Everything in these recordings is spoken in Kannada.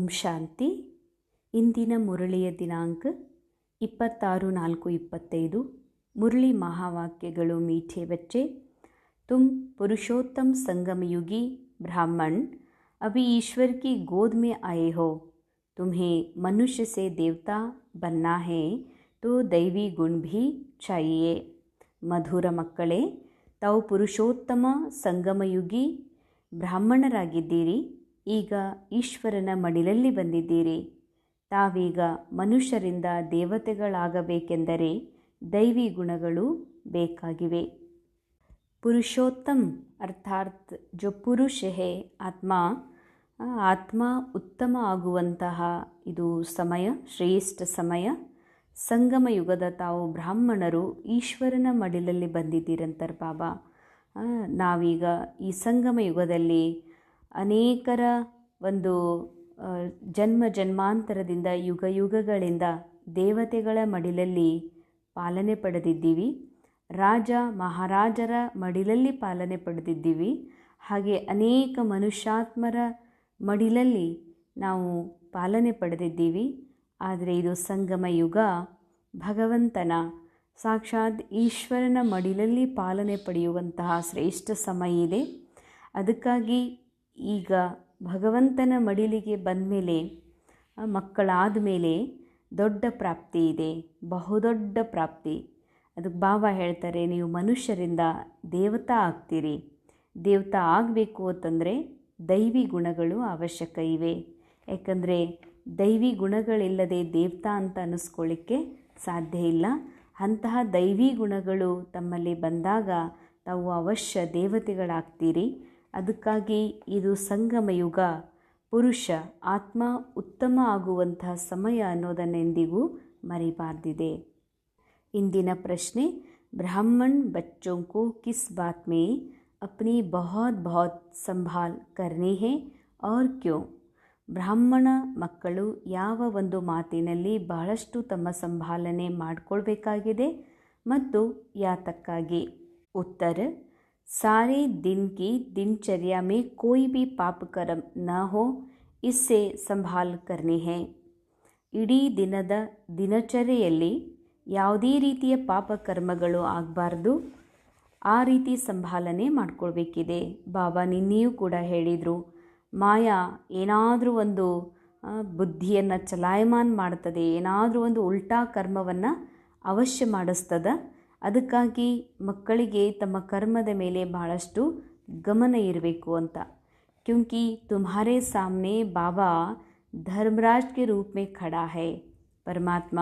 ಓಂ ಶಾಂತಿ. ಇಂದಿನ ಮುರಳಿಯ ದಿನಾಂಕ 26/4/25. ಮುರಳಿ ಮಹಾವಾಕ್ಯಗಳು. ಮೀಠೆ ಬಚ್ಚೆ, तुम पुरुषोत्तम संगमयुगी ब्राह्मण अभी ईश्वर की गोद में आए हो. तुम्हें मनुष्य से देवता बनना है तो दैवी गुण भी चाहिए. ಮಧುರ ಮಕ್ಕಳೇ, ತಾವು ಪುರುಷೋತ್ತಮ ಸಂಗಮಯುಗಿ ಬ್ರಾಹ್ಮಣರಾಗಿದ್ದೀರಿ. ಈಗ ಈಶ್ವರನ ಮಡಿಲಲ್ಲಿ ಬಂದಿದ್ದೀರಿ. ತಾವೀಗ ಮನುಷ್ಯರಿಂದ ದೇವತೆಗಳಾಗಬೇಕೆಂದರೆ ದೈವಿ ಗುಣಗಳು ಬೇಕಾಗಿವೆ. पुरुषोत्तम अर्थात जो पुरुष है ಆತ್ಮ ಉತ್ತಮ ಆಗುವಂತಹ ಇದು ಸಮಯ, ಶ್ರೇಷ್ಠ ಸಮಯ. ಸಂಗಮ ಯುಗದ ತಾವು ಬ್ರಾಹ್ಮಣರು ಈಶ್ವರನ ಮಡಿಲಲ್ಲಿ ಬಂದಿದ್ದೀರಂತಾರೆ ಬಾಬಾ. ನಾವೀಗ ಈ ಸಂಗಮ ಯುಗದಲ್ಲಿ ಅನೇಕರ ಒಂದು ಜನ್ಮ ಜನ್ಮಾಂತರದಿಂದ ಯುಗ ಯುಗಗಳಿಂದ ದೇವತೆಗಳ ಮಡಿಲಲ್ಲಿ ಪಾಲನೆ ಪಡೆದಿದ್ದೀವಿ. ರಾಜ ಮಹಾರಾಜರ ಮಡಿಲಲ್ಲಿ ಪಾಲನೆ ಪಡೆದಿದ್ದೀವಿ. ಹಾಗೆ ಅನೇಕ ಮನುಷ್ಯಾತ್ಮರ ಮಡಿಲಲ್ಲಿ ನಾವು ಪಾಲನೆ ಪಡೆದಿದ್ದೀವಿ. ಆದರೆ ಇದು ಸಂಗಮ ಯುಗ, ಭಗವಂತನ ಸಾಕ್ಷಾತ್ ಈಶ್ವರನ ಮಡಿಲಲ್ಲಿ ಪಾಲನೆ ಪಡೆಯುವಂತಹ ಶ್ರೇಷ್ಠ ಸಮಯ ಇದೆ. ಅದಕ್ಕಾಗಿ ಈಗ ಭಗವಂತನ ಮಡಿಲಿಗೆ ಬಂದ ಮೇಲೆ, ಮಕ್ಕಳಾದ ಮೇಲೆ ದೊಡ್ಡ ಪ್ರಾಪ್ತಿ ಇದೆ, ಬಹುದೊಡ್ಡ ಪ್ರಾಪ್ತಿ. ಅದಕ್ಕೆ ಬಾಬಾ ಹೇಳ್ತಾರೆ, ನೀವು ಮನುಷ್ಯರಿಂದ ದೇವತಾ ಆಗ್ತೀರಿ. ದೇವತಾ ಆಗಬೇಕು ಅಂತಂದರೆ ದೈವಿ ಗುಣಗಳು ಅವಶ್ಯಕ ಇವೆ. ಯಾಕಂದರೆ ದೈವಿ ಗುಣಗಳಿಲ್ಲದೆ ದೇವತಾ ಅಂತ ಅನ್ನಿಸ್ಕೊಳ್ಳಿಕ್ಕೆ ಸಾಧ್ಯ ಇಲ್ಲ. ಅಂತಹ ದೈವಿ ಗುಣಗಳು ತಮ್ಮಲ್ಲಿ ಬಂದಾಗ ತಾವು ಅವಶ್ಯ ದೇವತೆಗಳಾಗ್ತೀರಿ. ಅದಕ್ಕಾಗಿ ಇದು ಸಂಗಮ ಯುಗ, ಪುರುಷ ಆತ್ಮ ಉತ್ತಮ ಆಗುವಂತಹ ಸಮಯ ಅನ್ನೋದನ್ನೆಂದಿಗೂ ಮರಿಬಾರ್ದಿದೆ. ಇಂದಿನ ಪ್ರಶ್ನೆ, ಬ್ರಾಹ್ಮಣ ಬಚ್ಚೋं को किस बात में अपनी बहुत संभाल करनी है और क्यों? ಬ್ರಾಹ್ಮಣ ಮಕ್ಕಳು ಯಾವ ಒಂದು ಮಾತಿನಲ್ಲಿ ಬಹಳಷ್ಟು ತಮ್ಮ ಸಂಭಾಲನೆ ಮಾಡಿಕೊಳ್ಬೇಕಾಗಿದೆ ಮತ್ತು ಯಾತಕ್ಕಾಗಿ? ಉತ್ತರ, सारे दिन की दिनचर्या में कोई भी पाप कर्म न हो, इससे संभाल करनी है. ಇಡೀ ದಿನದ ದಿನಚರ್ಯೆಯಲ್ಲಿ ಯಾವುದೇ ರೀತಿಯ ಪಾಪ ಕರ್ಮಗಳು ಆಗಬಾರ್ದು. ಆ ರೀತಿ ಸಂಭಾಲನೆ ಮಾಡ್ಕೊಳ್ಬೇಕಿದೆ. ಬಾಬಾ ನಿನ್ನೆಯೂ ಕೂಡ ಹೇಳಿದರು, ಮಾಯಾ ಏನಾದರೂ ಒಂದು ಬುದ್ಧಿಯನ್ನು ಚಲಾಯಮಾನ ಮಾಡ್ತದೆ, ಏನಾದರೂ ಒಂದು ಉಲ್ಟಾ ಕರ್ಮವನ್ನು ಅವಶ್ಯ ಮಾಡಿಸ್ತದ. ಅದಕ್ಕಾಗಿ ಮಕ್ಕಳಿಗೆ ತಮ್ಮ ಕರ್ಮದ ಮೇಲೆ ಬಹಳಷ್ಟು ಗಮನ ಇರಬೇಕು ಅಂತ. ಕ್ಯೂಂಕಿ ತುಮ್ಹಾರೆ ಸಾಮ್ನೆ ಬಾಬಾ ಧರ್ಮರಾಜ್ ಕೆ ರೂಪ್ ಮೇ ಖಡಾ ಹೈ. ಪರಮಾತ್ಮ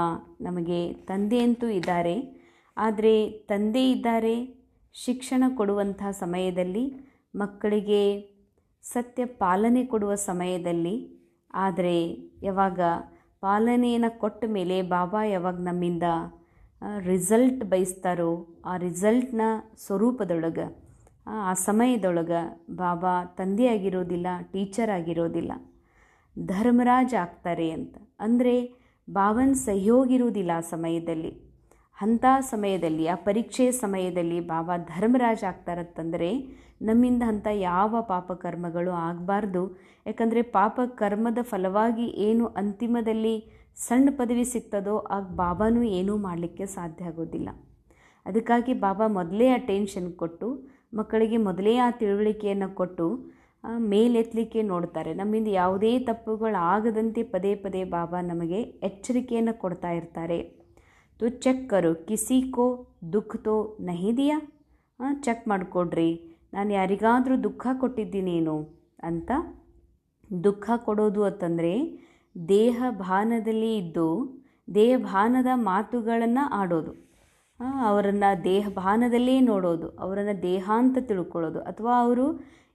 ನಮಗೆ ತಂದೆಯಂತೂ ಇದ್ದಾರೆ, ಆದರೆ ತಂದೆ ಇದ್ದಾರೆ ಶಿಕ್ಷಣ ಕೊಡುವಂಥ ಸಮಯದಲ್ಲಿ, ಮಕ್ಕಳಿಗೆ ಸತ್ಯ ಪಾಲನೆ ಕೊಡುವ ಸಮಯದಲ್ಲಿ. ಆದರೆ ಯಾವಾಗ ಪಾಲನೆಯನ್ನು ಕೊಟ್ಟ ಮೇಲೆ ಬಾಬಾ ಯಾವಾಗ ನಮ್ಮಿಂದ ರಿಸಲ್ಟ್ ಬಯಸ್ತಾರೋ, ಆ ರಿಸಲ್ಟ್ನ ಸ್ವರೂಪದೊಳಗೆ, ಆ ಸಮಯದೊಳಗೆ ಬಾಬಾ ತಂದೆ ಆಗಿರೋದಿಲ್ಲ, ಟೀಚರ್ ಆಗಿರೋದಿಲ್ಲ, ಧರ್ಮರಾಜ್ ಆಗ್ತಾರೆ ಅಂತ. ಅಂದರೆ ಬಾಬನ ಸಹಯೋಗಿರುವುದಿಲ್ಲ ಆ ಸಮಯದಲ್ಲಿ. ಅಂಥ ಸಮಯದಲ್ಲಿ, ಆ ಪರೀಕ್ಷೆಯ ಸಮಯದಲ್ಲಿ ಬಾಬಾ ಧರ್ಮರಾಜ ಆಗ್ತಾರಂತಂದರೆ ನಮ್ಮಿಂದ ಅಂಥ ಯಾವ ಪಾಪಕರ್ಮಗಳು ಆಗಬಾರ್ದು. ಯಾಕಂದರೆ ಪಾಪಕರ್ಮದ ಫಲವಾಗಿ ಏನು ಅಂತಿಮದಲ್ಲಿ ಸಣ್ಣ ಪದವಿ ಸಿಗ್ತದೋ ಆಗ ಬಾಬಾನೂ ಏನೂ ಮಾಡಲಿಕ್ಕೆ ಸಾಧ್ಯ ಆಗೋದಿಲ್ಲ. ಅದಕ್ಕಾಗಿ ಬಾಬಾ ಮೊದಲೇ ಆ ಟೆನ್ಷನ್ ಕೊಟ್ಟು, ಮಕ್ಕಳಿಗೆ ಮೊದಲೇ ಆ ತಿಳುವಳಿಕೆಯನ್ನು ಕೊಟ್ಟು ಮೇಲೆತ್ತಲಿಕ್ಕೆ ನೋಡ್ತಾರೆ. ನಮ್ಮಿಂದ ಯಾವುದೇ ತಪ್ಪುಗಳು ಆಗದಂತೆ ಪದೇ ಪದೇ ಬಾಬಾ ನಮಗೆ ಎಚ್ಚರಿಕೆಯನ್ನು ಕೊಡ್ತಾ ಇರ್ತಾರೆ. ತೋ ಚೆಕ್ ಕರೋ, ಕಿಸಿ ಕೋ ದುಃಖ ತೋ ನಹಿ ದಿಯಾ. ಚೆಕ್ ಮಾಡಿಕೊಡ್ರಿ, ನಾನು ಯಾರಿಗಾದರೂ ದುಃಖ ಕೊಟ್ಟಿದ್ದೀನೇನು ಅಂತ. ದುಃಖ ಕೊಡೋದು ಅಂತಂದರೆ ದೇಹ ಭಾನದಲ್ಲಿ ಇದ್ದು ದೇಹಭಾನದ ಮಾತುಗಳನ್ನು ಆಡೋದು, ಅವರನ್ನು ದೇಹ ಭಾನದಲ್ಲೇ ನೋಡೋದು, ಅವರನ್ನು ದೇಹ ಅಂತ ತಿಳ್ಕೊಳ್ಳೋದು, ಅಥವಾ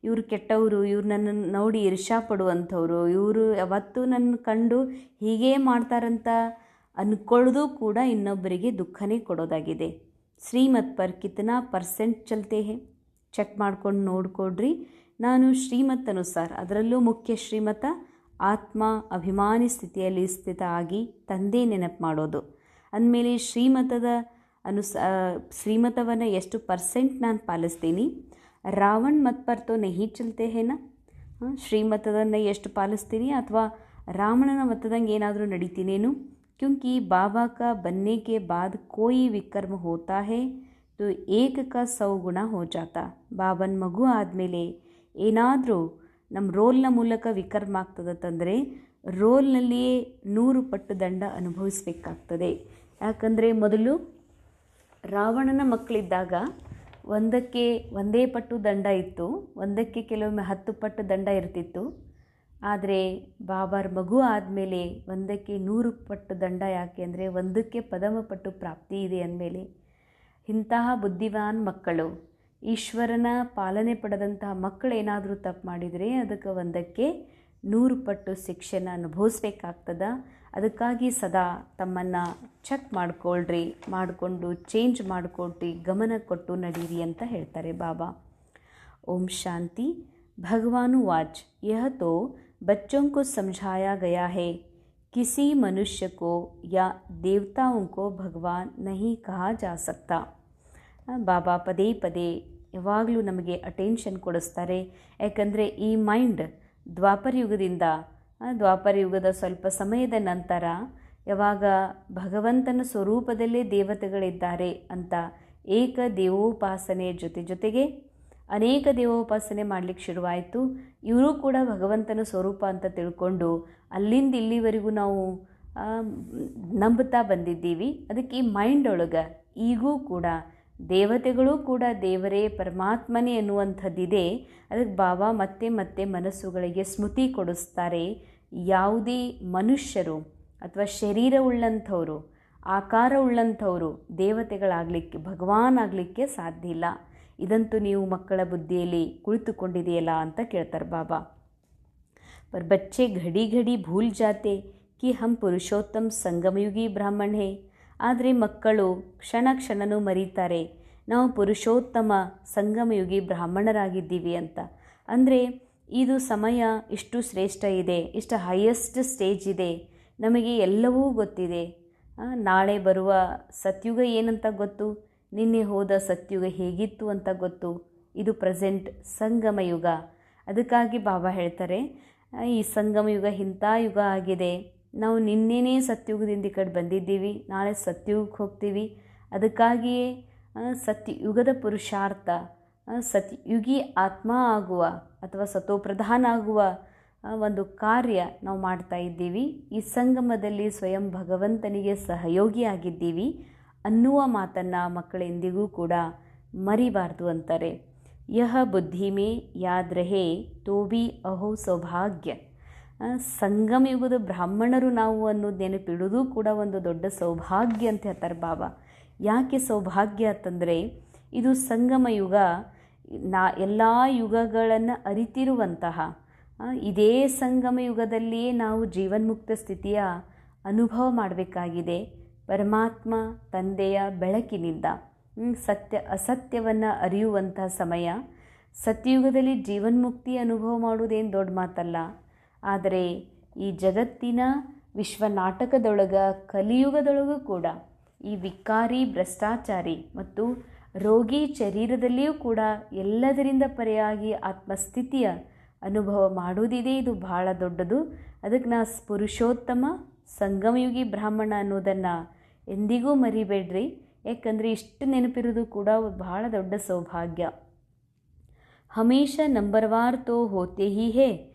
ಇವರು ಕೆಟ್ಟವರು, ಇವ್ರು ನನ್ನನ್ನು ನೋಡಿ ಈರ್ಷ್ಯಾ ಪಡುವಂಥವ್ರು, ಇವರು ಯಾವತ್ತೂ ನನ್ನ ಕಂಡು ಹೀಗೇ ಮಾಡ್ತಾರಂತ ಅಂದ್ಕೊಳ್ಳೋದು ಕೂಡ ಇನ್ನೊಬ್ಬರಿಗೆ ದುಃಖನೇ ಕೊಡೋದಾಗಿದೆ. ಶ್ರೀಮತ್ ಪರ್ ಕಿತನಾ ಪರ್ಸೆಂಟ್ ಚಲ್ತೆ ಹೇ, ಚೆಕ್ ಮಾಡ್ಕೊಂಡು ನೋಡಿಕೊಡ್ರಿ. ನಾನು ಶ್ರೀಮತ್ ಅನುಸಾರ, ಅದರಲ್ಲೂ ಮುಖ್ಯ ಶ್ರೀಮತ ಆತ್ಮ ಅಭಿಮಾನಿ ಸ್ಥಿತಿಯಲ್ಲಿ ಸ್ಥಿತ ಆಗಿ ತಂದೆ ನೆನಪು ಮಾಡೋದು. ಅಂದಮೇಲೆ ಶ್ರೀಮತವನ್ನು ಎಷ್ಟು ಪರ್ಸೆಂಟ್ ನಾನು ಪಾಲಿಸ್ತೀನಿ. ರಾವಣ ಮತ್ ಪರ್ ತೋ ನಹಿ ಚಲ್ತೆ ಹೇನ, ಶ್ರೀಮತವನ್ನು ಎಷ್ಟು ಪಾಲಿಸ್ತೀನಿ ಅಥವಾ ರಾವಣನ ಮತದಂಗೆ ಏನಾದರೂ ನಡೀತೀನೇನು? क्योंकि बाबा का बनने के बाद कोई विकर्म होता है तो एक का 100 गुना हो जाता. ಬಾಬನ್ ಮಗು ಆದಮೇಲೆ ಏನಾದರೂ ನಮ್ಮ ರೋಲ್ನ ಮೂಲಕ ವಿಕರ್ಮ ಆಗ್ತದಂತಂದರೆ ರೋಲ್ನಲ್ಲಿಯೇ 100 ಪಟ್ಟು ದಂಡ ಅನುಭವಿಸಬೇಕಾಗ್ತದೆ. ಯಾಕಂದರೆ ಮೊದಲು ರಾವಣನ ಮಕ್ಕಳಿದ್ದಾಗ ಒಂದೇ ಪಟ್ಟು ದಂಡ ಇತ್ತು, ಒಂದಕ್ಕೆ ಕೆಲವೊಮ್ಮೆ 10 ಪಟ್ಟು ದಂಡ ಇರ್ತಿತ್ತು. ಆದರೆ ಬಾಬಾರ ಮಗು ಆದಮೇಲೆ ಒಂದಕ್ಕೆ 100 ಪಟ್ಟು ದಂಡ. ಯಾಕೆ ಅಂದರೆ ಒಂದಕ್ಕೆ ಪದಮಪಟ್ಟು ಪ್ರಾಪ್ತಿ ಇದೆ ಅಂದಮೇಲೆ ಇಂತಹ ಬುದ್ಧಿವಾನ್ ಮಕ್ಕಳು, ಈಶ್ವರನ ಪಾಲನೆ ಪಡೆದಂತಹ ಮಕ್ಕಳು ಏನಾದರೂ ತಪ್ಪು ಮಾಡಿದರೆ ಅದಕ್ಕೆ ಒಂದಕ್ಕೆ 100 ಪಟ್ಟು ಶಿಕ್ಷೆನ ಅನುಭವಿಸ್ಬೇಕಾಗ್ತದ. ಅದಕ್ಕಾಗಿ ಸದಾ ತಮ್ಮನ್ನು ಚೆಕ್ ಮಾಡಿಕೊಂಡು ಚೇಂಜ್ ಮಾಡಿಕೊಟ್ಟು ಗಮನ ಕೊಟ್ಟು ನಡೀರಿ ಅಂತ ಹೇಳ್ತಾರೆ ಬಾಬಾ. ಓಂ ಶಾಂತಿ. भगवानुवाच यह तो बच्चों को समझाया गया है, किसी मनुष्य को या देवताओं को भगवान नहीं कहा जा सकता. ಬಾಬಾ ಪದೇ ಪದೇ ಯಾವಾಗಲೂ ನಮಗೆ ಅಟೆನ್ಷನ್ ಕೊಡಿಸ್ತಾರೆ. ಯಾಕಂದರೆ ಈ ಮೈಂಡ್ ದ್ವಾಪರ ಯುಗದ ಸ್ವಲ್ಪ ಸಮಯದ ನಂತರ ಯಾವಾಗ ಭಗವಂತನ ಸ್ವರೂಪದಲ್ಲೇ ದೇವತೆಗಳಿದ್ದಾರೆ ಅಂತ ಏಕ ದೇವೋಪಾಸನೆ ಜೊತೆಗೆ ಅನೇಕ ದೇವೋಪಾಸನೆ ಮಾಡಲಿಕ್ಕೆ ಶುರುವಾಯಿತು. ಇವರು ಕೂಡ ಭಗವಂತನ ಸ್ವರೂಪ ಅಂತ ತಿಳ್ಕೊಂಡು ಅಲ್ಲಿಂದ ಇಲ್ಲಿವರೆಗೂ ನಾವು ನಂಬುತ್ತಾ ಬಂದಿದ್ದೀವಿ. ಅದಕ್ಕೆ ಈ ಮೈಂಡ್ ಒಳಗೆ ಈಗೂ ಕೂಡ ದೇವತೆಗಳು ಕೂಡ ದೇವರೇ ಪರಮಾತ್ಮನೇ ಅನ್ನುವಂಥದ್ದಿದೆ. ಅದಕ್ಕೆ ಬಾಬಾ ಮತ್ತೆ ಮನಸ್ಸುಗಳಿಗೆ ಸ್ಮೃತಿ ಕೊಡಿಸ್ತಾರೆ. ಯಾವುದೇ ಮನುಷ್ಯರು ಅಥವಾ ಶರೀರವುಳ್ಳಂಥವರು, ಆಕಾರವುಳ್ಳಂಥವರು ದೇವತೆಗಳಾಗಲಿಕ್ಕೆ, ಭಗವಾನ್ ಆಗಲಿಕ್ಕೆ ಸಾಧ್ಯ ಇಲ್ಲ. ಇದಂತೂ ನೀವು ಮಕ್ಕಳ ಬುದ್ಧಿಯಲ್ಲಿ ಕುಳಿತುಕೊಂಡಿದೆಯಲ್ಲ ಅಂತ ಕೇಳ್ತಾರೆ ಬಾಬಾ. पर बच्चे घड़ी घड़ी भूल जाते कि हम पुरुषोत्तम संगमयुगी ब्राह्मण है. ಆದರೆ ಮಕ್ಕಳು ಕ್ಷಣನೂ ಮರೀತಾರೆ ನಾವು ಪುರುಷೋತ್ತಮ ಸಂಗಮಯುಗಿ ಬ್ರಾಹ್ಮಣರಾಗಿದ್ದೀವಿ ಅಂತ. ಅಂದರೆ ಇದು ಸಮಯ ಇಷ್ಟು ಶ್ರೇಷ್ಠ ಇದೆ, ಇಷ್ಟು ಹೈಯೆಸ್ಟ್ ಸ್ಟೇಜ್ ಇದೆ, ನಮಗೆ ಎಲ್ಲವೂ ಗೊತ್ತಿದೆ. ನಾಳೆ ಬರುವ ಸತ್ಯುಗ ಏನಂತ ಗೊತ್ತು, ನಿನ್ನೆ ಹೋದ ಸತ್ಯುಗ ಹೇಗಿತ್ತು ಅಂತ ಗೊತ್ತು. ಇದು ಪ್ರೆಸೆಂಟ್ ಸಂಗಮಯುಗ. ಅದಕ್ಕಾಗಿ ಬಾಬಾ ಹೇಳ್ತಾರೆ ಈ ಸಂಗಮಯುಗ ಇಂಥ ಯುಗ ಆಗಿದೆ, ನಾವು ನಿನ್ನೆನೇ ಸತ್ಯುಗದಿಂದ ಈ ಕಡೆ ಬಂದಿದ್ದೀವಿ, ನಾಳೆ ಸತ್ಯುಗಕ್ಕೆ ಹೋಗ್ತೀವಿ. ಅದಕ್ಕಾಗಿಯೇ ಸತ್ಯುಗದ ಪುರುಷಾರ್ಥ, ಸತ್ಯುಗಿ ಆತ್ಮ ಆಗುವ ಅಥವಾ ಸತೋಪ್ರಧಾನ ಆಗುವ ಒಂದು ಕಾರ್ಯ ನಾವು ಮಾಡ್ತಾ ಇದ್ದೀವಿ. ಈ ಸಂಗಮದಲ್ಲಿ ಸ್ವಯಂ ಭಗವಂತನಿಗೆ ಸಹಯೋಗಿಯಾಗಿದ್ದೀವಿ ಅನ್ನುವ ಮಾತನ್ನು ಮಕ್ಕಳೆಂದಿಗೂ ಕೂಡ ಮರಿಬಾರ್ದು ಅಂತಾರೆ. ಯಹ ಬುದ್ಧಿ ಮೇ ಯಾದ್ ರಹೆ ತೋ ಬಿ ಅಹೋ ಸೌಭಾಗ್ಯ. ಸಂಗಮಯುಗದ ಬ್ರಾಹ್ಮಣರು ನಾವು ಅನ್ನೋದು ನೆನಪಿಡುವುದು ಕೂಡ ಒಂದು ದೊಡ್ಡ ಸೌಭಾಗ್ಯ ಅಂತ ಹೇಳ್ತಾರೆ ಬಾಬಾ. ಯಾಕೆ ಸೌಭಾಗ್ಯ ಅಂತಂದರೆ ಇದು ಸಂಗಮಯುಗ, ಎಲ್ಲ ಯುಗಗಳನ್ನು ಅರಿತಿರುವಂತಹ ಇದೇ ಸಂಗಮಯುಗದಲ್ಲಿಯೇ ನಾವು ಜೀವನ್ಮುಕ್ತ ಸ್ಥಿತಿಯ ಅನುಭವ ಮಾಡಬೇಕಾಗಿದೆ. ಪರಮಾತ್ಮ ತಂದೆಯ ಬೆಳಕಿನಿಂದ ಸತ್ಯ ಅಸತ್ಯವನ್ನು ಅರಿಯುವಂಥ ಸಮಯ. ಸತ್ಯಯುಗದಲ್ಲಿ ಜೀವನ್ಮುಕ್ತಿ ಅನುಭವ ಮಾಡುವುದೇನು ದೊಡ್ಡ ಮಾತಲ್ಲ. ಆದರೆ ಈ ಜಗತ್ತಿನ ವಿಶ್ವ ನಾಟಕದೊಳಗೆ ಕಲಿಯುಗದೊಳಗೂ ಕೂಡ ಈ ವಿಕಾರಿ, ಭ್ರಷ್ಟಾಚಾರಿ ಮತ್ತು ರೋಗಿ ಶರೀರದಲ್ಲಿಯೂ ಕೂಡ ಎಲ್ಲದರಿಂದ ಪರೆಯಾಗಿ ಆತ್ಮಸ್ಥಿತಿಯ ಅನುಭವ ಮಾಡುವುದಿದೆ. ಇದು ಬಹಳ ದೊಡ್ಡದು. ಅದಕ್ಕೆ ನಾ ಪುರುಷೋತ್ತಮ ಸಂಗಮಯುಗಿ ಬ್ರಾಹ್ಮಣ ಅನ್ನೋದನ್ನು ಎಂದಿಗೂ ಮರಿಬೇಡ್ರಿ. ಯಾಕಂದರೆ ಇಷ್ಟು ನೆನಪಿರೋದು ಕೂಡ ಬಹಳ ದೊಡ್ಡ ಸೌಭಾಗ್ಯ. ಹಮೇಶಾ ನಂಬರ್ವಾರ್ ತೋ ಹೋತೆ ಹಿ ಹೇ,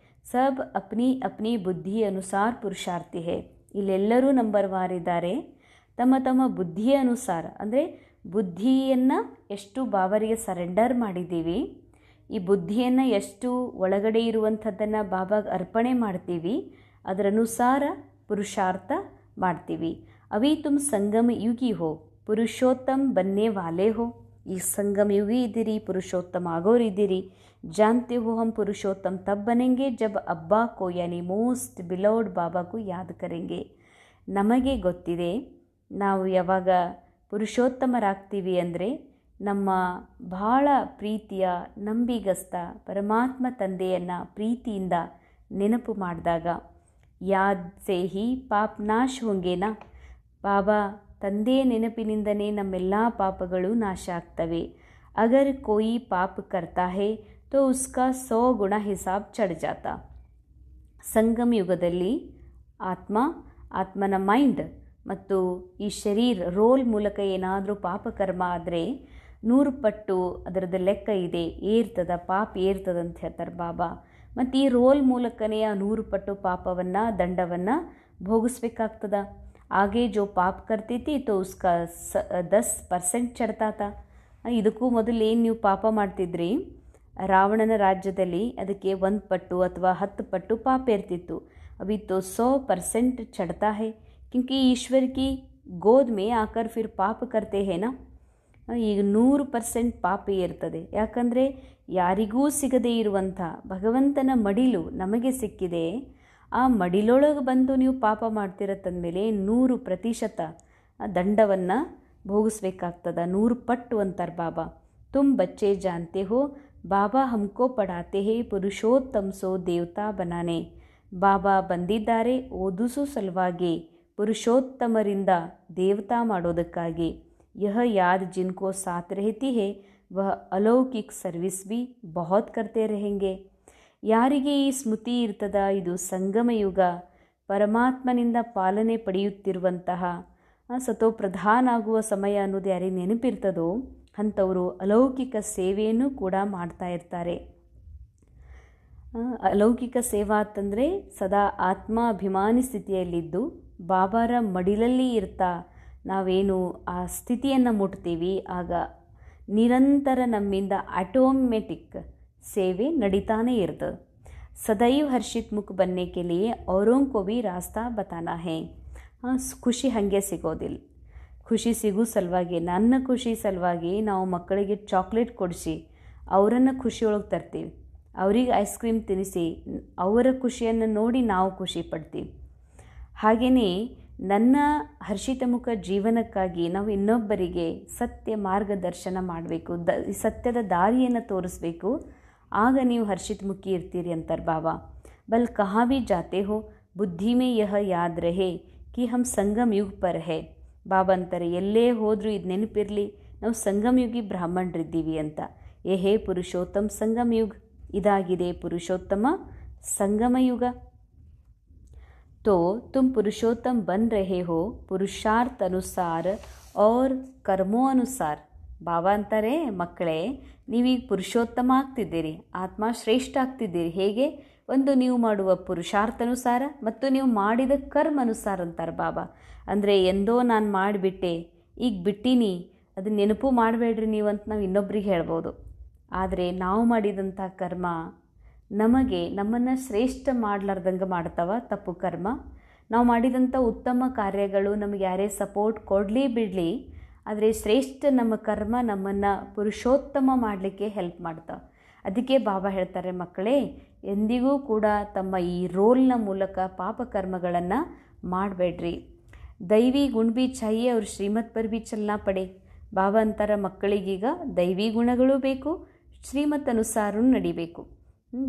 ಸಬ್ ಅಪ್ನಿ ಅಪ್ನಿ ಬುದ್ಧಿ ಅನುಸಾರ ಪುರುಷಾರ್ಥಿ ಹೇ. ಇಲ್ಲೆಲ್ಲರೂ ನಂಬರ್ವಾರ್ ಇದ್ದಾರೆ. ತಮ್ಮ ಬುದ್ಧಿಯ ಅನುಸಾರ, ಅಂದರೆ ಬುದ್ಧಿಯನ್ನು ಎಷ್ಟು ಬಾಬರಿಗೆ ಸರೆಂಡರ್ ಮಾಡಿದ್ದೀವಿ, ಈ ಬುದ್ಧಿಯನ್ನು ಎಷ್ಟು ಒಳಗಡೆ ಇರುವಂಥದ್ದನ್ನು ಬಾಬಾಗೆ ಅರ್ಪಣೆ ಮಾಡ್ತೀವಿ, ಅದರ ಅನುಸಾರ ಪುರುಷಾರ್ಥ ಮಾಡ್ತೀವಿ. ಅವಿ ತುಮ್ ಸಂಗಮ ಯುಗಿ ಹೋ, ಪುರುಷೋತ್ತಮ ಬನ್ನೇ ವಾಲೆ ಹೋ. ಈ ಸಂಗಮ ಯುಗಿ ಇದ್ದೀರಿ, ಪುರುಷೋತ್ತಮ ಆಗೋರಿದ್ದೀರಿ. जानते हो हम पुरुषोत्तम तब बनेंगे जब अब्बा को यानी ಮೋಸ್ಟ್ ಬಿಲೌಡ್ ಬಾಬಾಗೂ ಯಾದ್ ಕರೆಂಗೆ. ನಮಗೆ ಗೊತ್ತಿದೆ ನಾವು ಯಾವಾಗ ಪುರುಷೋತ್ತಮರಾಗ್ತೀವಿ ಅಂದರೆ ನಮ್ಮ ಬಹಳ ಪ್ರೀತಿಯ ನಂಬಿಗಸ್ತ ಪರಮಾತ್ಮ ತಂದೆಯನ್ನು ಪ್ರೀತಿಯಿಂದ ನೆನಪು ಮಾಡಿದಾಗ. ಯಾದ್ ಸೇ ಹಿ ಪಾಪ್ ನಾಶ್ ಹೋಂಗೇನಾ. ಬಾಬಾ ತಂದೆಯ ನೆನಪಿನಿಂದನೇ ನಮ್ಮೆಲ್ಲ ಪಾಪಗಳು ನಾಶ ಆಗ್ತವೆ. ಅಗರ್ ಕೋಯಿ ಪಾಪ ಕರ್ತಾ ಹೇ तो उसका 100 गुना हिसाब चढ़ जाता. ಸಂಗಮ ಯುಗದಲ್ಲಿ ಆತ್ಮನ ಮೈಂಡ್ ಮತ್ತು ಈ ಶರೀರ ರೋಲ್ ಮೂಲಕ ಏನಾದರೂ ಪಾಪಕರ್ಮ ಆದರೆ 100 ಪಟ್ಟು ಅದರದ್ದು ಲೆಕ್ಕ ಇದೆ, ಏರ್ತದ ಪಾಪ ಏರ್ತದ ಅಂತ ಹೇಳ್ತಾರೆ ಬಾಬಾ. ಮತ್ತು ಈ ರೋಲ್ ಮೂಲಕನೇ ಆ 100 ಪಟ್ಟು ಪಾಪವನ್ನು ದಂಡವನ್ನು ಭೋಗಿಸ್ಬೇಕಾಗ್ತದ. ಆगे जो ಪಾಪ ಕರ್ತೀತಿ ತೋ ಉಸ್ಕಾ 10% ಚಡ್ತಾತ. ಇದಕ್ಕೂ ಮೊದಲು ಏನು ನೀವು ಪಾಪ ಮಾಡ್ತಿದ್ರಿ ರಾವಣನ ರಾಜ್ಯದಲ್ಲಿ, ಅದಕ್ಕೆ 1 ಪಟ್ಟು ಅಥವಾ 10 ಪಟ್ಟು ಪಾಪ ಇರ್ತಿತ್ತು. अभी तो 100% चढ़ता है, क्योंकि ईश्वर की गोद में आकर फिर पाप करते हैं ना. ಈಗ 100% ಪಾಪ ಇರ್ತದೆ. ಯಾಕಂದರೆ ಯಾರಿಗೂ ಸಿಗದೇ ಇರುವಂಥ ಭಗವಂತನ ಮಡಿಲು ನಮಗೆ ಸಿಕ್ಕಿದೆ. ಆ ಮಡಿಲೊಳಗೆ ಬಂದು ನೀವು ಪಾಪ ಮಾಡ್ತಿರತ್ತಂದಮೇಲೆ 100% ದಂಡವನ್ನು ಭೋಗಿಸ್ಬೇಕಾಗ್ತದ. 100 ಪಟ್ಟು ಅಂತಾರೆ ಬಾಬಾ. ತುಮ್ ಬಚ್ಚೆ ಜಾನ್ತೆ ಹೋ ಬಾಬಾ ಹಮ್ಕೋ ಪಢಾತೆ ಹೇ ಪುರುಷೋತ್ತಮ್ ಸೋ ದೇವತಾ ಬನಾನೆ. ಬಾಬಾ ಬಂದಿದ್ದಾರೆ ಓದಿಸೋ ಸಲುವಾಗಿ, ಪುರುಷೋತ್ತಮರಿಂದ ದೇವತಾ ಮಾಡೋದಕ್ಕಾಗಿ. यह याद जिनको साथ रहती है वह अलौकिक सर्विस भी बहुत करते रहेंगे. ಯಾರಿಗೆ ಈ ಸ್ಮೃತಿ ಇರ್ತದ, ಇದು ಸಂಗಮಯುಗ, ಪರಮಾತ್ಮನಿಂದ ಪಾಲನೆ ಪಡೆಯುತ್ತಿರುವಂತಹ ಸತೋಪ್ರಧಾನ ಆಗುವ ಸಮಯ ಅನ್ನೋದು ಯಾರಿಗೆ ನೆನಪಿರ್ತದೋ ಅಂಥವರು ಅಲೌಕಿಕ ಸೇವೆಯನ್ನು ಕೂಡ ಮಾಡ್ತಾ ಇರ್ತಾರೆ. ಅಲೌಕಿಕ ಸೇವಾ ಅಂತಂದರೆ ಸದಾ ಆತ್ಮಾಭಿಮಾನಿ ಸ್ಥಿತಿಯಲ್ಲಿದ್ದು ಬಾಬಾರ ಮಡಿಲಲ್ಲಿ ಇರ್ತಾ ನಾವೇನು ಆ ಸ್ಥಿತಿಯನ್ನು ಮುಟ್ತೀವಿ, ಆಗ ನಿರಂತರ ನಮ್ಮಿಂದ ಆಟೋಮೆಟಿಕ್ ಸೇವೆ ನಡೀತಾನೆ ಇರ್ತದೆ. ಸದೈವ್ ಹರ್ಷಿತ್ ಮುಖ ಬನ್ನೆ ಕೆ ಲಿಯೆ ಔರೋಂ ಕೋ ಭಿ ರಾಸ್ತಾ ಬತಾನಾ ಹೇ. ಖುಷಿ ಹಾಗೆ ಸಿಗೋದಿಲ್ಲ. ಖುಷಿ ಸಿಗೋ ಸಲುವಾಗಿ, ನನ್ನ ಖುಷಿ ಸಲುವಾಗಿ ನಾವು ಮಕ್ಕಳಿಗೆ ಚಾಕ್ಲೇಟ್ ಕೊಡಿಸಿ ಅವರನ್ನು ಖುಷಿಯೊಳಗೆ ತರ್ತೀವಿ. ಅವರಿಗೆ ಐಸ್ ಕ್ರೀಮ್ ತಿನ್ನಿಸಿ ಅವರ ಖುಷಿಯನ್ನು ನೋಡಿ ನಾವು ಖುಷಿ ಪಡ್ತೀವಿ. ಹಾಗೆಯೇ ನನ್ನ ಹರ್ಷಿತ ಮುಖ ಜೀವನಕ್ಕಾಗಿ ನಾವು ಇನ್ನೊಬ್ಬರಿಗೆ ಸತ್ಯ ಮಾರ್ಗದರ್ಶನ ಮಾಡಬೇಕು, ಸತ್ಯದ ದಾರಿಯನ್ನು ತೋರಿಸ್ಬೇಕು. ಆಗ ನೀವು ಹರ್ಷಿತ ಮುಖಿ ಇರ್ತೀರಿ ಅಂತಾರೆ ಬಾಬಾ. ಬಲ್ ಕಹಾ ಭಿ ಜಾತೆ ಹೋ ಬುದ್ಧಿ ಮೇ ಯಹ ಯಾದ್ ರಹೆ ಕಿ ಹಮ್ ಸಂಗಮ್ ಯುಗ್ ಪರ್ ಹೇ. ಬಾಬಾ ಅಂತಾರೆ ಎಲ್ಲೇ ಹೋದರೂ ಇದು ನೆನಪಿರಲಿ, ನಾವು ಸಂಗಮ್ ಯುಗಿ ಬ್ರಾಹ್ಮಣರಿದ್ದೀವಿ ಅಂತ. ಏ ಹೇ ಪುರುಷೋತ್ತಮ್ ಸಂಗಮ್ ಯುಗ್, ಇದಾಗಿದೆ ಪುರುಷೋತ್ತಮ ಸಂಗಮ ಯುಗ. तो तुम पुरुषोत्तम बन रहे हो पुरुषार्थ अनुसार और कर्मों अनुसार. ಬಾಬಾ ಅಂತಾರೆ ಮಕ್ಕಳೇ, ನೀವೀಗ ಪುರುಷೋತ್ತಮ ಆಗ್ತಿದ್ದೀರಿ, ಆತ್ಮ ಶ್ರೇಷ್ಠ ಆಗ್ತಿದ್ದೀರಿ. ಹೇಗೆ? ಒಂದು ನೀವು ಮಾಡುವ ಪುರುಷಾರ್ಥಾನುಸಾರ ಮತ್ತು ನೀವು ಮಾಡಿದ ಕರ್ಮ ಅನುಸಾರ ಅಂತಾರೆ ಬಾಬಾ. ಅಂದರೆ ಎಂದೋ ನಾನು ಮಾಡಿಬಿಟ್ಟೆ, ಈಗ ಬಿಟ್ಟೀನಿ, ಅದನ್ನ ನೆನಪು ಮಾಡಬೇಡ್ರಿ ನೀವು ಅಂತ ನಾವು ಇನ್ನೊಬ್ರಿಗೆ ಹೇಳ್ಬೋದು. ಆದರೆ ನಾವು ಮಾಡಿದಂಥ ಕರ್ಮ ನಮ್ಮನ್ನು ಶ್ರೇಷ್ಠ ಮಾಡಲಾರ್ದಂಗೆ ಮಾಡ್ತಾವ ತಪ್ಪು ಕರ್ಮ. ನಾವು ಮಾಡಿದಂಥ ಉತ್ತಮ ಕಾರ್ಯಗಳು ನಮಗೆ ಯಾರೇ ಸಪೋರ್ಟ್ ಕೊಡಲಿ ಬಿಡಲಿ, ಆದರೆ ಶ್ರೇಷ್ಠ ನಮ್ಮ ಕರ್ಮ ನಮ್ಮನ್ನು ಪುರುಷೋತ್ತಮ ಮಾಡಲಿಕ್ಕೆ ಹೆಲ್ಪ್ ಮಾಡ್ತಾವೆ. ಅದಕ್ಕೆ ಬಾಬಾ ಹೇಳ್ತಾರೆ ಮಕ್ಕಳೇ, ಎಂದಿಗೂ ಕೂಡ ತಮ್ಮ ಈ ರೋಲ್ನ ಮೂಲಕ ಪಾಪಕರ್ಮಗಳನ್ನು ಮಾಡಬೇಡ್ರಿ. ದೈವಿ ಗುಣ ಭಿ ಚಾಹಿಯೇ ಅವ್ರ ಶ್ರೀಮತ್ ಪರ್ ಭಿ ಚಲನಾ ಪಡೆ. ಬಾಬಾ ಅಂತಾರೆ ಮಕ್ಕಳಿಗೀಗ ದೈವಿ ಗುಣಗಳು ಬೇಕು, ಶ್ರೀಮತ್ ಅನುಸಾರ ನಡಿಬೇಕು.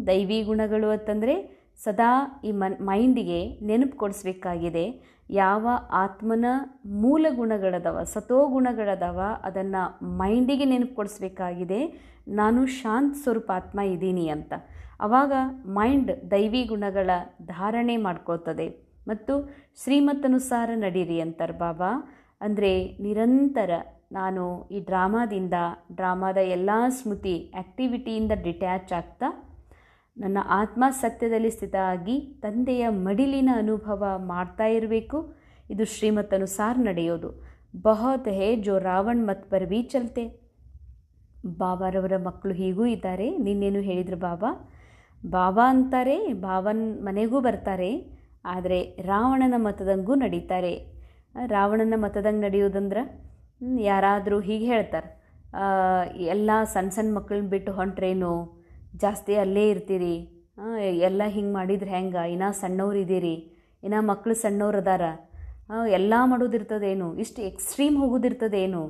ದೈವಿ ಗುಣಗಳು ಅಂತಂದರೆ ಸದಾ ಈ ಮೈಂಡಿಗೆ ನೆನಪು ಕೊಡಿಸ್ಬೇಕಾಗಿದೆ. ಯಾವ ಆತ್ಮನ ಮೂಲ ಗುಣಗಳದವ, ಸತೋ ಗುಣಗಳದವ, ಅದನ್ನು ಮೈಂಡಿಗೆ ನೆನಪು ಕೊಡಿಸ್ಬೇಕಾಗಿದೆ. ನಾನು ಶಾಂತ ಸ್ವರೂಪ ಆತ್ಮ ಇದ್ದೀನಿ ಅಂತ. ಆವಾಗ ಮೈಂಡ್ ದೈವಿ ಗುಣಗಳ ಧಾರಣೆ ಮಾಡ್ಕೊಳ್ತದೆ ಮತ್ತು ಶ್ರೀಮತ್ತನುಸಾರ ನಡೀರಿ ಅಂತಾರೆ ಬಾಬಾ. ಅಂದರೆ ನಿರಂತರ ನಾನು ಈ ಡ್ರಾಮಾದ ಎಲ್ಲ ಸ್ಮೃತಿ ಆ್ಯಕ್ಟಿವಿಟಿಯಿಂದ ಡಿಟ್ಯಾಚ್ ಆಗ್ತಾ ನನ್ನ ಆತ್ಮ ಸತ್ಯದಲ್ಲಿ ಸ್ಥಿತ ಆಗಿ ತಂದೆಯ ಮಡಿಲಿನ ಅನುಭವ ಮಾಡ್ತಾ ಇರಬೇಕು. ಇದು ಶ್ರೀಮತ್ ಅನುಸಾರ ನಡೆಯೋದು. ಬಹುತ್ ಹೇ ಜೋ ರಾವಣ್ ಮತ್ ಪರ್ ಭಿ ಚಲ್ತೆ. ಬಾಬಾರವರ ಮಕ್ಕಳು ಹೀಗೂ ಇದ್ದಾರೆ. ನಿನ್ನೇನು ಹೇಳಿದ್ರು ಬಾಬಾ ಅಂತಾರೆ, ಬಾಬನ ಮನೆಗೂ ಬರ್ತಾರೆ, ಆದರೆ ರಾವಣನ ಮತದಂಗೂ ನಡೀತಾರೆ. ರಾವಣನ ಮತದಂಗೆ ನಡೆಯೋದಂದ್ರೆ ಯಾರಾದರೂ ಹೀಗೆ ಹೇಳ್ತಾರೆ, ಎಲ್ಲ ಸಣ್ಣ ಮಕ್ಕಳನ್ನ ಬಿಟ್ಟು ಹೊಂಟ್ರೇನು, ಜಾಸ್ತಿ ಅಲ್ಲೇ ಇರ್ತೀರಿ, ಎಲ್ಲ ಹಿಂಗೆ ಮಾಡಿದ್ರೆ ಹೆಂಗೆ, ಇನ್ನೂ ಸಣ್ಣವ್ರು ಇದ್ದೀರಿ, ಇನ್ನೂ ಮಕ್ಕಳು ಸಣ್ಣವ್ರು ಅದಾರ, ಎಲ್ಲ ಮಾಡೋದಿರ್ತದೇನು, ಇಷ್ಟು ಎಕ್ಸ್ಟ್ರೀಮ್ ಹೋಗೋದಿರ್ತದೇನು,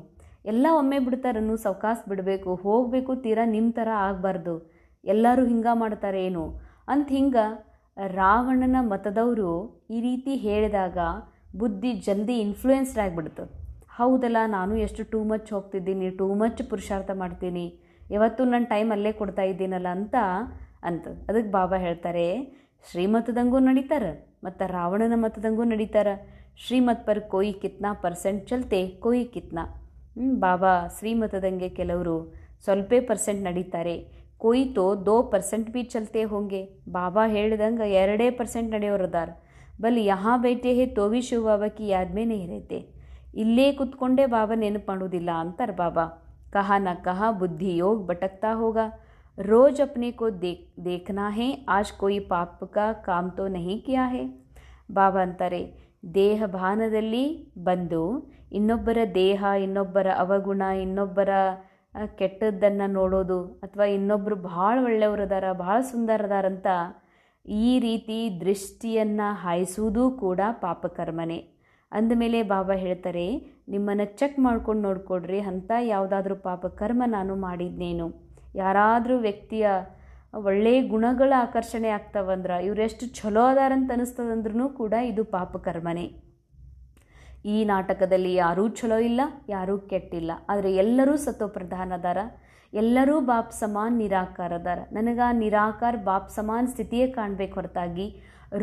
ಎಲ್ಲ ಒಮ್ಮೆ ಬಿಡ್ತಾರನ್ನು ಸಾವಕಾಶ ಬಿಡಬೇಕು, ಹೋಗಬೇಕು, ತೀರಾ ನಿಮ್ಮ ಥರ ಆಗಬಾರ್ದು, ಎಲ್ಲರೂ ಹಿಂಗೆ ಮಾಡ್ತಾರೆ ಏನು ಅಂತ ಹಿಂಗೆ ರಾವಣನ ಮತದವರು ಈ ರೀತಿ ಹೇಳಿದಾಗ ಬುದ್ಧಿ ಜಲ್ದಿ ಇನ್ಫ್ಲೂಯೆನ್ಸ್ಡ್ ಆಗಿಬಿಡ್ತದೆ. ಹೌದಲ್ಲ, ನಾನು ಎಷ್ಟು ಟೂ ಮಚ್ ಹೋಗ್ತಿದ್ದೀನಿ, ಟೂ ಮಚ್ ಪುರುಷಾರ್ಥ ಮಾಡ್ತೀನಿ, ಯಾವತ್ತೂ ನನ್ನ ಟೈಮ್ ಅಲ್ಲೇ ಕೊಡ್ತಾ ಇದ್ದೀನಲ್ಲ ಅಂತ. ಅದಕ್ಕೆ ಬಾಬಾ ಹೇಳ್ತಾರೆ, ಶ್ರೀಮತದಂಗೂ ನಡೀತಾರೆ ಮತ್ತು ರಾವಣನ ಮತದಂಗೂ ನಡೀತಾರೆ. ಶ್ರೀಮತ್ ಪರ್ ಕೋಯಿ ಕಿತ್ನಾ ಪರ್ಸೆಂಟ್ ಚಲ್ತೆ ಕೋಯಿ ಕಿತ್ನಾ. ಬಾಬಾ ಶ್ರೀಮತದಂಗೆ ಕೆಲವರು ಸ್ವಲ್ಪ ಪರ್ಸೆಂಟ್ ನಡೀತಾರೆ. ಕೋಯಿ ತೋ 2% ಭೀ ಚಲ್ತೆ ಹೋಂಗೆ. ಬಾಬಾ ಹೇಳಿದಂಗೆ 2% ನಡೆಯೋರದಾರ. ಬಲ್ ಯಹಾ ಬೈಟೆ ಹೇ ತೋ ಭೀ ಶಿವ ಬಾಬಾ ಕಿ ಯಾದ್ ಮೇ ನಹೀ ರಹತೆ. ಇಲ್ಲೇ ಕುತ್ಕೊಂಡೇ ಬಾಬಾ ನೆನಪು ಮಾಡೋದಿಲ್ಲ ಅಂತಾರೆ ಬಾಬಾ. ಕಹಾ ನ ಕಹಾ ಬುದ್ಧಿ ಯೋಗ ಭಟಕ್ತಾ ಹೋಗ. ರೋಜ್ ಅಪ್ನೆ ಕೋ ದೇಖ್ನಾ ಹೇ, ಆಜ್ ಕೋಯಿ ಪಾಪ ಕಾ ಕಾಮ್ ತೋ ನಹೀ ಕಿಯಾ ಹೇ. ಬಾಬಾ ಅಂತಾರೆ, ದೇಹ ಭಾನದಲ್ಲಿ ಬಂದು ಇನ್ನೊಬ್ಬರ ದೇಹ, ಇನ್ನೊಬ್ಬರ ಅವಗುಣ, ಇನ್ನೊಬ್ಬರ ಕೆಟ್ಟದ್ದನ್ನು ನೋಡೋದು, ಅಥವಾ ಇನ್ನೊಬ್ಬರು ಭಾಳ ಒಳ್ಳೆಯವರದಾರ, ಭಾಳ ಸುಂದರದಾರಂತ ಈ ರೀತಿ ದೃಷ್ಟಿಯನ್ನು ಹಾಯಿಸುವುದೂ ಕೂಡ ಪಾಪಕರ್ಮನೇ. ಅಂದಮೇಲೆ ಬಾಬಾ ಹೇಳ್ತಾರೆ, ನಿಮ್ಮನ್ನು ಚೆಕ್ ಮಾಡ್ಕೊಂಡು ನೋಡ್ಕೊಡ್ರಿ, ಅಂಥ ಯಾವುದಾದ್ರೂ ಪಾಪಕರ್ಮ ನಾನು ಮಾಡಿದ್ನೇನು. ಯಾರಾದರೂ ವ್ಯಕ್ತಿಯ ಒಳ್ಳೆಯ ಗುಣಗಳ ಆಕರ್ಷಣೆ ಆಗ್ತಾವಂದ್ರೆ, ಇವರೆಷ್ಟು ಚಲೋ ಅದಾರಂತ ಅನಿಸ್ತದಂದ್ರೂ ಕೂಡ ಇದು ಪಾಪಕರ್ಮನೇ. ಈ ನಾಟಕದಲ್ಲಿ ಯಾರೂ ಚಲೋ ಇಲ್ಲ, ಯಾರೂ ಕೆಟ್ಟಿಲ್ಲ, ಆದರೆ ಎಲ್ಲರೂ ಸತೋಪ್ರಧಾನ ಅದಾರ, ಎಲ್ಲರೂ ಬಾಪ್ ಸಮಾನ್ ನಿರಾಕಾರ ಅದಾರ. ನನಗೆ ಆ ನಿರಾಕಾರ ಬಾಪ್ ಸಮಾನ್ ಸ್ಥಿತಿಯೇ ಕಾಣಬೇಕು ಹೊರತಾಗಿ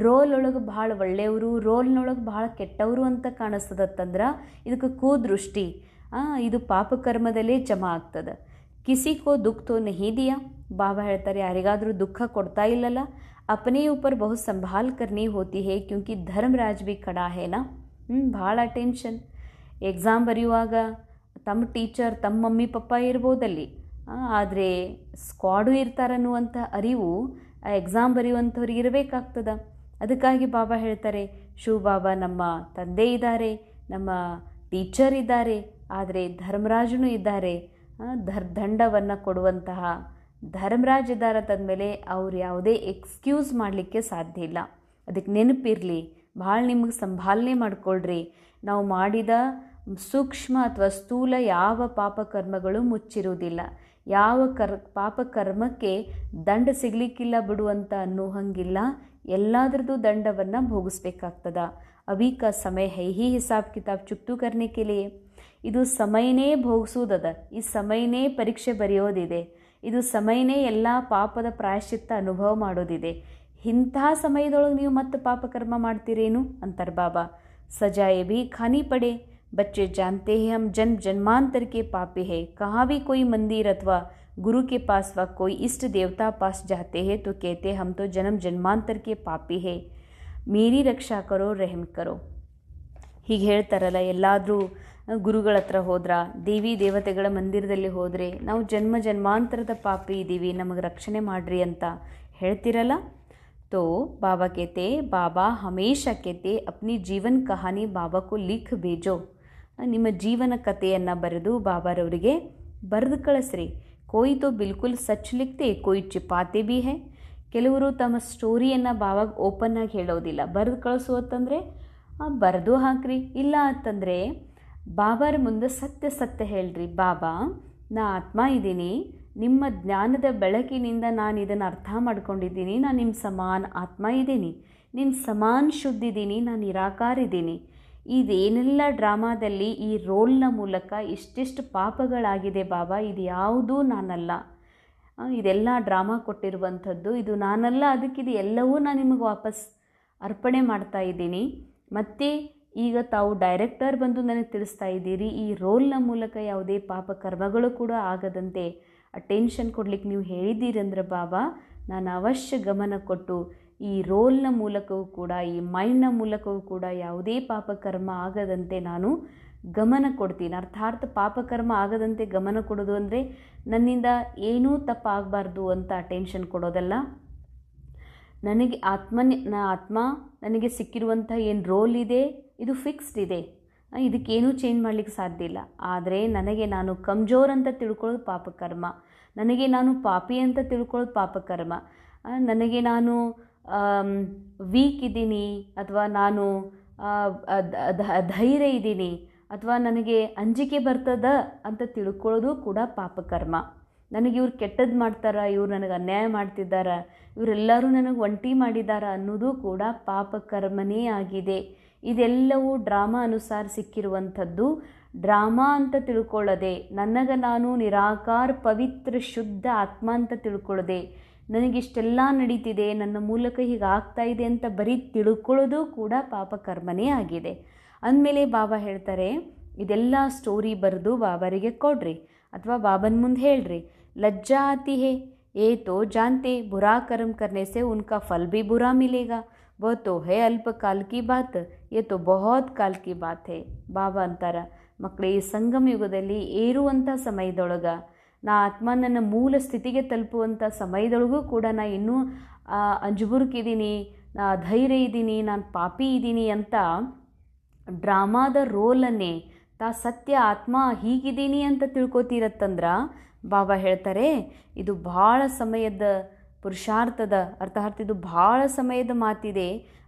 ರೋಲ್ ಒಳಗೆ ಭಾಳ ಒಳ್ಳೆಯವರು, ರೋಲ್ನೊಳಗೆ ಭಾಳ ಕೆಟ್ಟವರು ಅಂತ ಕಾಣಿಸ್ತದತ್ತಂದ್ರೆ ಇದಕ್ಕೆ ಕೂದೃಷ್ಟಿ. ಇದು ಪಾಪಕರ್ಮದಲ್ಲೇ ಜಮಾ ಆಗ್ತದೆ. ಕಿಸಿ ಕೋ ದುಃಖ ತೋ ನಹೀ ದಿಯಾ. ಬಾಬಾ ಹೇಳ್ತಾರೆ, ಯಾರಿಗಾದರೂ ದುಃಖ ಕೊಡ್ತಾ ಇಲ್ಲಲ್ಲ. ಅಪನೇ ಊಪರ್ ಬಹು ಸಂಭಾಲ್ ಕರ್ನಿ ಹೋತಿ ಹೇ, ಕ್ಯೂಂಕಿ ಧರ್ಮರಾಜ್ ಭೀ ಖಡಾ ಹೇನಾ. ಭಾಳ ಟೆನ್ಷನ್. ಎಕ್ಸಾಮ್ ಬರೆಯುವಾಗ ತಮ್ಮ ಟೀಚರ್, ತಮ್ಮ ಮಮ್ಮಿ ಪಪ್ಪ ಇರ್ಬೋದಲ್ಲಿ, ಆದರೆ ಸ್ಕ್ವಾಡು ಇರ್ತಾರನ್ನುವಂಥ ಅರಿವು ಆ ಎಕ್ಸಾಮ್ ಬರೆಯುವಂಥವ್ರಿಗೆ ಇರಬೇಕಾಗ್ತದೆ. ಅದಕ್ಕಾಗಿ ಬಾಬಾ ಹೇಳ್ತಾರೆ, ಶಿವ ಬಾಬಾ ನಮ್ಮ ತಂದೆ ಇದ್ದಾರೆ, ನಮ್ಮ ಟೀಚರ್ ಇದ್ದಾರೆ, ಆದರೆ ಧರ್ಮರಾಜನೂ ಇದ್ದಾರೆ. ದಂಡವನ್ನು ಕೊಡುವಂತಹ ಧರ್ಮರಾಜ್ ಇದ್ದಾರೆ ತಂದಮೇಲೆ ಅವ್ರು ಯಾವುದೇ ಎಕ್ಸ್ಕ್ಯೂಸ್ ಮಾಡಲಿಕ್ಕೆ ಸಾಧ್ಯ ಇಲ್ಲ. ಅದಕ್ಕೆ ನೆನಪಿರಲಿ, ಭಾಳ ನಿಮಗೆ ಸಂಭಾಲನೆ ಮಾಡಿಕೊಳ್ಳ್ರಿ. ನಾವು ಮಾಡಿದ ಸೂಕ್ಷ್ಮ ಅಥವಾ ಸ್ಥೂಲ ಯಾವ ಪಾಪಕರ್ಮಗಳು ಮುಚ್ಚಿರುವುದಿಲ್ಲ. ಯಾವ ಪಾಪಕರ್ಮಕ್ಕೆ ದಂಡ ಸಿಗಲಿಕ್ಕಿಲ್ಲ ಬಿಡುವಂತ ಅನ್ನೋ ಹಂಗಿಲ್ಲ. ಎಲ್ಲಾದ್ರದ್ದು ದಂಡವನ್ನು ಭೋಗಿಸ್ಬೇಕಾಗ್ತದ. ಅಭಿ ಕಾ ಸಮಯ ಹೈ ಹಿ ಹಿಸಾಬ್ ಕಿತಾಬ್ ಚುಕ್ತು ಕರ್ನೆ ಕೆ ಲಿಯೆ. ಇದು ಸಮಯನೇ ಭೋಗಿಸೋದದ, ಈ ಸಮಯನೇ ಪರೀಕ್ಷೆ ಬರೆಯೋದಿದೆ, ಇದು ಸಮಯನೇ ಎಲ್ಲ ಪಾಪದ ಪ್ರಾಯಶ್ಚಿತ್ತ ಅನುಭವ ಮಾಡೋದಿದೆ. ಇಂಥ ಸಮಯದೊಳಗೆ ನೀವು ಮತ್ತೆ ಪಾಪಕರ್ಮ ಮಾಡ್ತೀರೇನು ಅಂತಾರೆ ಬಾಬಾ. ಸಜಾಯೆ ಭೀ ಖಾನಿ ಪಡೆ. बच्चे जानते हैं हम जन्म जन्मांतर के पापी है. कहाँ भी कोई मंदिर अथवा गुरु के पास व कोई इष्ट देवता पास जाते हैं तो कहते हम तो जन्म जन्मांतर के पापी है, मेरी रक्षा करो, रहम करो. ಹೀಗೆ ಹೇಳ್ತಾರಲ್ಲ, ಎಲ್ಲಾದರೂ ಗುರುಗಳ ಹತ್ರ ಹೋದ್ರ, ದೇವಿ ದೇವತೆಗಳ ಮಂದಿರದಲ್ಲಿ ಹೋದರೆ ನಾವು ಜನ್ಮ ಜನ್ಮಾಂತರದ ಪಾಪಿ ಇದ್ದೀವಿ, ನಮಗೆ ರಕ್ಷಣೆ ಮಾಡ್ರಿ ಅಂತ ಹೇಳ್ತಿರಲ್ಲ. तो बाबा कहते, बाबा हमेशा कहते अपनी जीवन कहानी बाबा को लिख भेजो. ನಿಮ್ಮ ಜೀವನ ಕಥೆಯನ್ನು ಬರೆದು ಬಾಬಾರವರಿಗೆ ಬರೆದು ಕಳಿಸ್ರಿ. ಕೋಯಿ ತೋ ಬಿಲ್ಕುಲ್ ಸಚ್ ಲಿಖ್ತೆ, ಕೋಯಿ ಚಿಪಾತೆ ಭೀ ಹೈ. ಕೆಲವರು ತಮ್ಮ ಸ್ಟೋರಿಯನ್ನು ಬಾವಾಗ ಓಪನ್ ಆಗಿ ಹೇಳೋದಿಲ್ಲ. ಬರೆದು ಕಳಿಸೋತಂದರೆ ಬರೆದು ಹಾಕ್ರಿ. ಇಲ್ಲ ಅಂತಂದರೆ ಬಾಬಾರ ಮುಂದೆ ಸತ್ಯ ಸತ್ಯ ಹೇಳ್ರಿ. ಬಾಬಾ, ನಾ ಆತ್ಮ ಇದ್ದೀನಿ, ನಿಮ್ಮ ಜ್ಞಾನದ ಬೆಳಕಿನಿಂದ ನಾನು ಇದನ್ನು ಅರ್ಥ ಮಾಡ್ಕೊಂಡಿದ್ದೀನಿ, ನಾನು ನಿಮ್ಮ ಸಮಾನ ಆತ್ಮ ಇದ್ದೀನಿ, ನಿಮ್ಮ ಸಮಾನ ಶುದ್ಧಿದ್ದೀನಿ, ನಾನು ನಿರಾಕಾರ ಇದ್ದೀನಿ. ಇದೇನೆಲ್ಲ ಡ್ರಾಮಾದಲ್ಲಿ ಈ ರೋಲ್ನ ಮೂಲಕ ಇಷ್ಟಿಷ್ಟು ಪಾಪಗಳಾಗಿದೆ ಬಾಬಾ, ಇದು ಯಾವುದೂ ನಾನಲ್ಲ, ಇದೆಲ್ಲ ಡ್ರಾಮಾ ಕೊಟ್ಟಿರುವಂಥದ್ದು, ಇದು ನಾನಲ್ಲ, ಅದಕ್ಕಿದು ಎಲ್ಲವೂ ನಾನು ನಿಮಗೆ ವಾಪಸ್ ಅರ್ಪಣೆ ಮಾಡ್ತಾ ಇದ್ದೀನಿ. ಮತ್ತು ಈಗ ತಾವು ಡೈರೆಕ್ಟರ್ ಬಂದು ನನಗೆ ತಿಳಿಸ್ತಾ ಇದ್ದೀರಿ, ಈ ರೋಲ್ನ ಮೂಲಕ ಯಾವುದೇ ಪಾಪ ಕರ್ಮಗಳು ಕೂಡ ಆಗದಂತೆ ಟೆನ್ಷನ್ ಕೊಡ್ಲಿಕ್ಕೆ ನೀವು ಹೇಳಿದ್ದೀರಂದ್ರೆ ಬಾಬಾ, ನಾನು ಅವಶ್ಯ ಗಮನ ಕೊಟ್ಟು ಈ ರೋಲ್ನ ಮೂಲಕವೂ ಕೂಡ, ಈ ಮೈಂಡ್ನ ಮೂಲಕವೂ ಕೂಡ ಯಾವುದೇ ಪಾಪಕರ್ಮ ಆಗದಂತೆ ನಾನು ಗಮನ ಕೊಡ್ತೀನಿ. ಅರ್ಥಾತ್ ಪಾಪಕರ್ಮ ಆಗದಂತೆ ಗಮನ ಕೊಡೋದು ಅಂದರೆ ನನ್ನಿಂದ ಏನೂ ತಪ್ಪಾಗಬಾರ್ದು ಅಂತ ಟೆನ್ಷನ್ ಕೊಡೋದಲ್ಲ. ನನಗೆ ಆತ್ಮ ನನಗೆ ಸಿಕ್ಕಿರುವಂಥ ಏನು ರೋಲ್ ಇದೆ ಇದು ಫಿಕ್ಸ್ಡ್ ಇದೆ, ಇದಕ್ಕೇನೂ ಚೇಂಜ್ ಮಾಡಲಿಕ್ಕೆ ಸಾಧ್ಯ ಇಲ್ಲ. ಆದರೆ ನನಗೆ ನಾನು ಕಮ್ಜೋರ್ ಅಂತ ತಿಳ್ಕೊಳ್ಳೋದು ಪಾಪಕರ್ಮ, ನನಗೆ ನಾನು ಪಾಪಿ ಅಂತ ತಿಳ್ಕೊಳ್ಳೋದು ಪಾಪಕರ್ಮ, ನನಗೆ ನಾನು ವೀಕ್ ಇದ್ದೀನಿ ಅಥವಾ ನಾನು ಧೈರ್ಯ ಇದ್ದೀನಿ ಅಥವಾ ನನಗೆ ಅಂಜಿಕೆ ಬರ್ತದ ಅಂತ ತಿಳ್ಕೊಳ್ಳೋದು ಕೂಡ ಪಾಪಕರ್ಮ. ನನಗೆ ಇವ್ರು ಕೆಟ್ಟದ್ದು ಮಾಡ್ತಾರ, ಇವ್ರು ನನಗೆ ಅನ್ಯಾಯ ಮಾಡ್ತಿದ್ದಾರ, ಇವರೆಲ್ಲರೂ ನನಗೆ ಒಂಟಿ ಮಾಡಿದಾರ ಅನ್ನೋದು ಕೂಡ ಪಾಪಕರ್ಮನೇ ಆಗಿದೆ. ಇದೆಲ್ಲವೂ ಡ್ರಾಮಾ ಅನುಸಾರ ಸಿಕ್ಕಿರುವಂಥದ್ದು. ಡ್ರಾಮಾ ಅಂತ ತಿಳ್ಕೊಳ್ಳದೆ, ನನಗೆ ನಾನು ನಿರಾಕಾರ ಪವಿತ್ರ ಶುದ್ಧ ಆತ್ಮ ಅಂತ ತಿಳ್ಕೊಳ್ಳದೆ, ನನಗಿಷ್ಟೆಲ್ಲ ನಡೀತಿದೆ, ನನ್ನ ಮೂಲಕ ಹೀಗೆ ಆಗ್ತಾ ಇದೆ ಅಂತ ಬರೀ ತಿಳ್ಕೊಳ್ಳೋದು ಕೂಡ ಪಾಪ ಕರ್ಮನೇ ಆಗಿದೆ. ಅಂದಮೇಲೆ ಬಾಬಾ ಹೇಳ್ತಾರೆ, ಇದೆಲ್ಲ ಸ್ಟೋರಿ ಬರೆದು ಬಾಬರಿಗೆ ಕೊಡ್ರಿ ಅಥವಾ ಬಾಬನ ಮುಂದೆ ಹೇಳ್ರಿ. ಲಜ್ಜಾ ಆತಿ ಹೇ, ಏ ತೋ ಜಾನ್ತೆ ಬುರಾ ಕರ್ಮ ಕರ್ನೆ ಸೆ ಉನ್ಕಾ ಫಲ್ ಭಿ ಬುರಾ ಮಿಲೇಗಾ, वो तो है अल्प काल की बात, ये तो बहुत ಕಾಲ್ ಕಿ ಬಾತ್ ಹೇ. ಬಾಬಾ ಅಂತಾರ, ಮಕ್ಕಳೇ, ಈ ಸಂಗಮ ಯುಗದಲ್ಲಿ ಏರುವಂಥ ಸಮಯದೊಳಗ, ನಾ ಆತ್ಮ ನನ್ನ ಮೂಲ ಸ್ಥಿತಿಗೆ ತಲುಪುವಂಥ ಸಮಯದೊಳಗೂ ಕೂಡ ನಾ ಇನ್ನೂ ಅಂಜುಬುರ್ಕಿದ್ದೀನಿ, ನಾ ಧೈರ್ಯ ಇದ್ದೀನಿ, ನಾನು ಪಾಪಿ ಇದ್ದೀನಿ ಅಂತ ಡ್ರಾಮಾದ ರೋಲನ್ನೇ ಸತ್ಯ ಆತ್ಮ ಹೀಗಿದ್ದೀನಿ ಅಂತ ತಿಳ್ಕೊತೀರತ್ತಂದ್ರೆ ಬಾಬಾ ಹೇಳ್ತಾರೆ, ಇದು ಭಾಳ ಸಮಯದ ಪುರುಷಾರ್ಥದ ಅರ್ಥಾತ್ ಇದು ಭಾಳ ಸಮಯದ ಮಾತಿದೆ.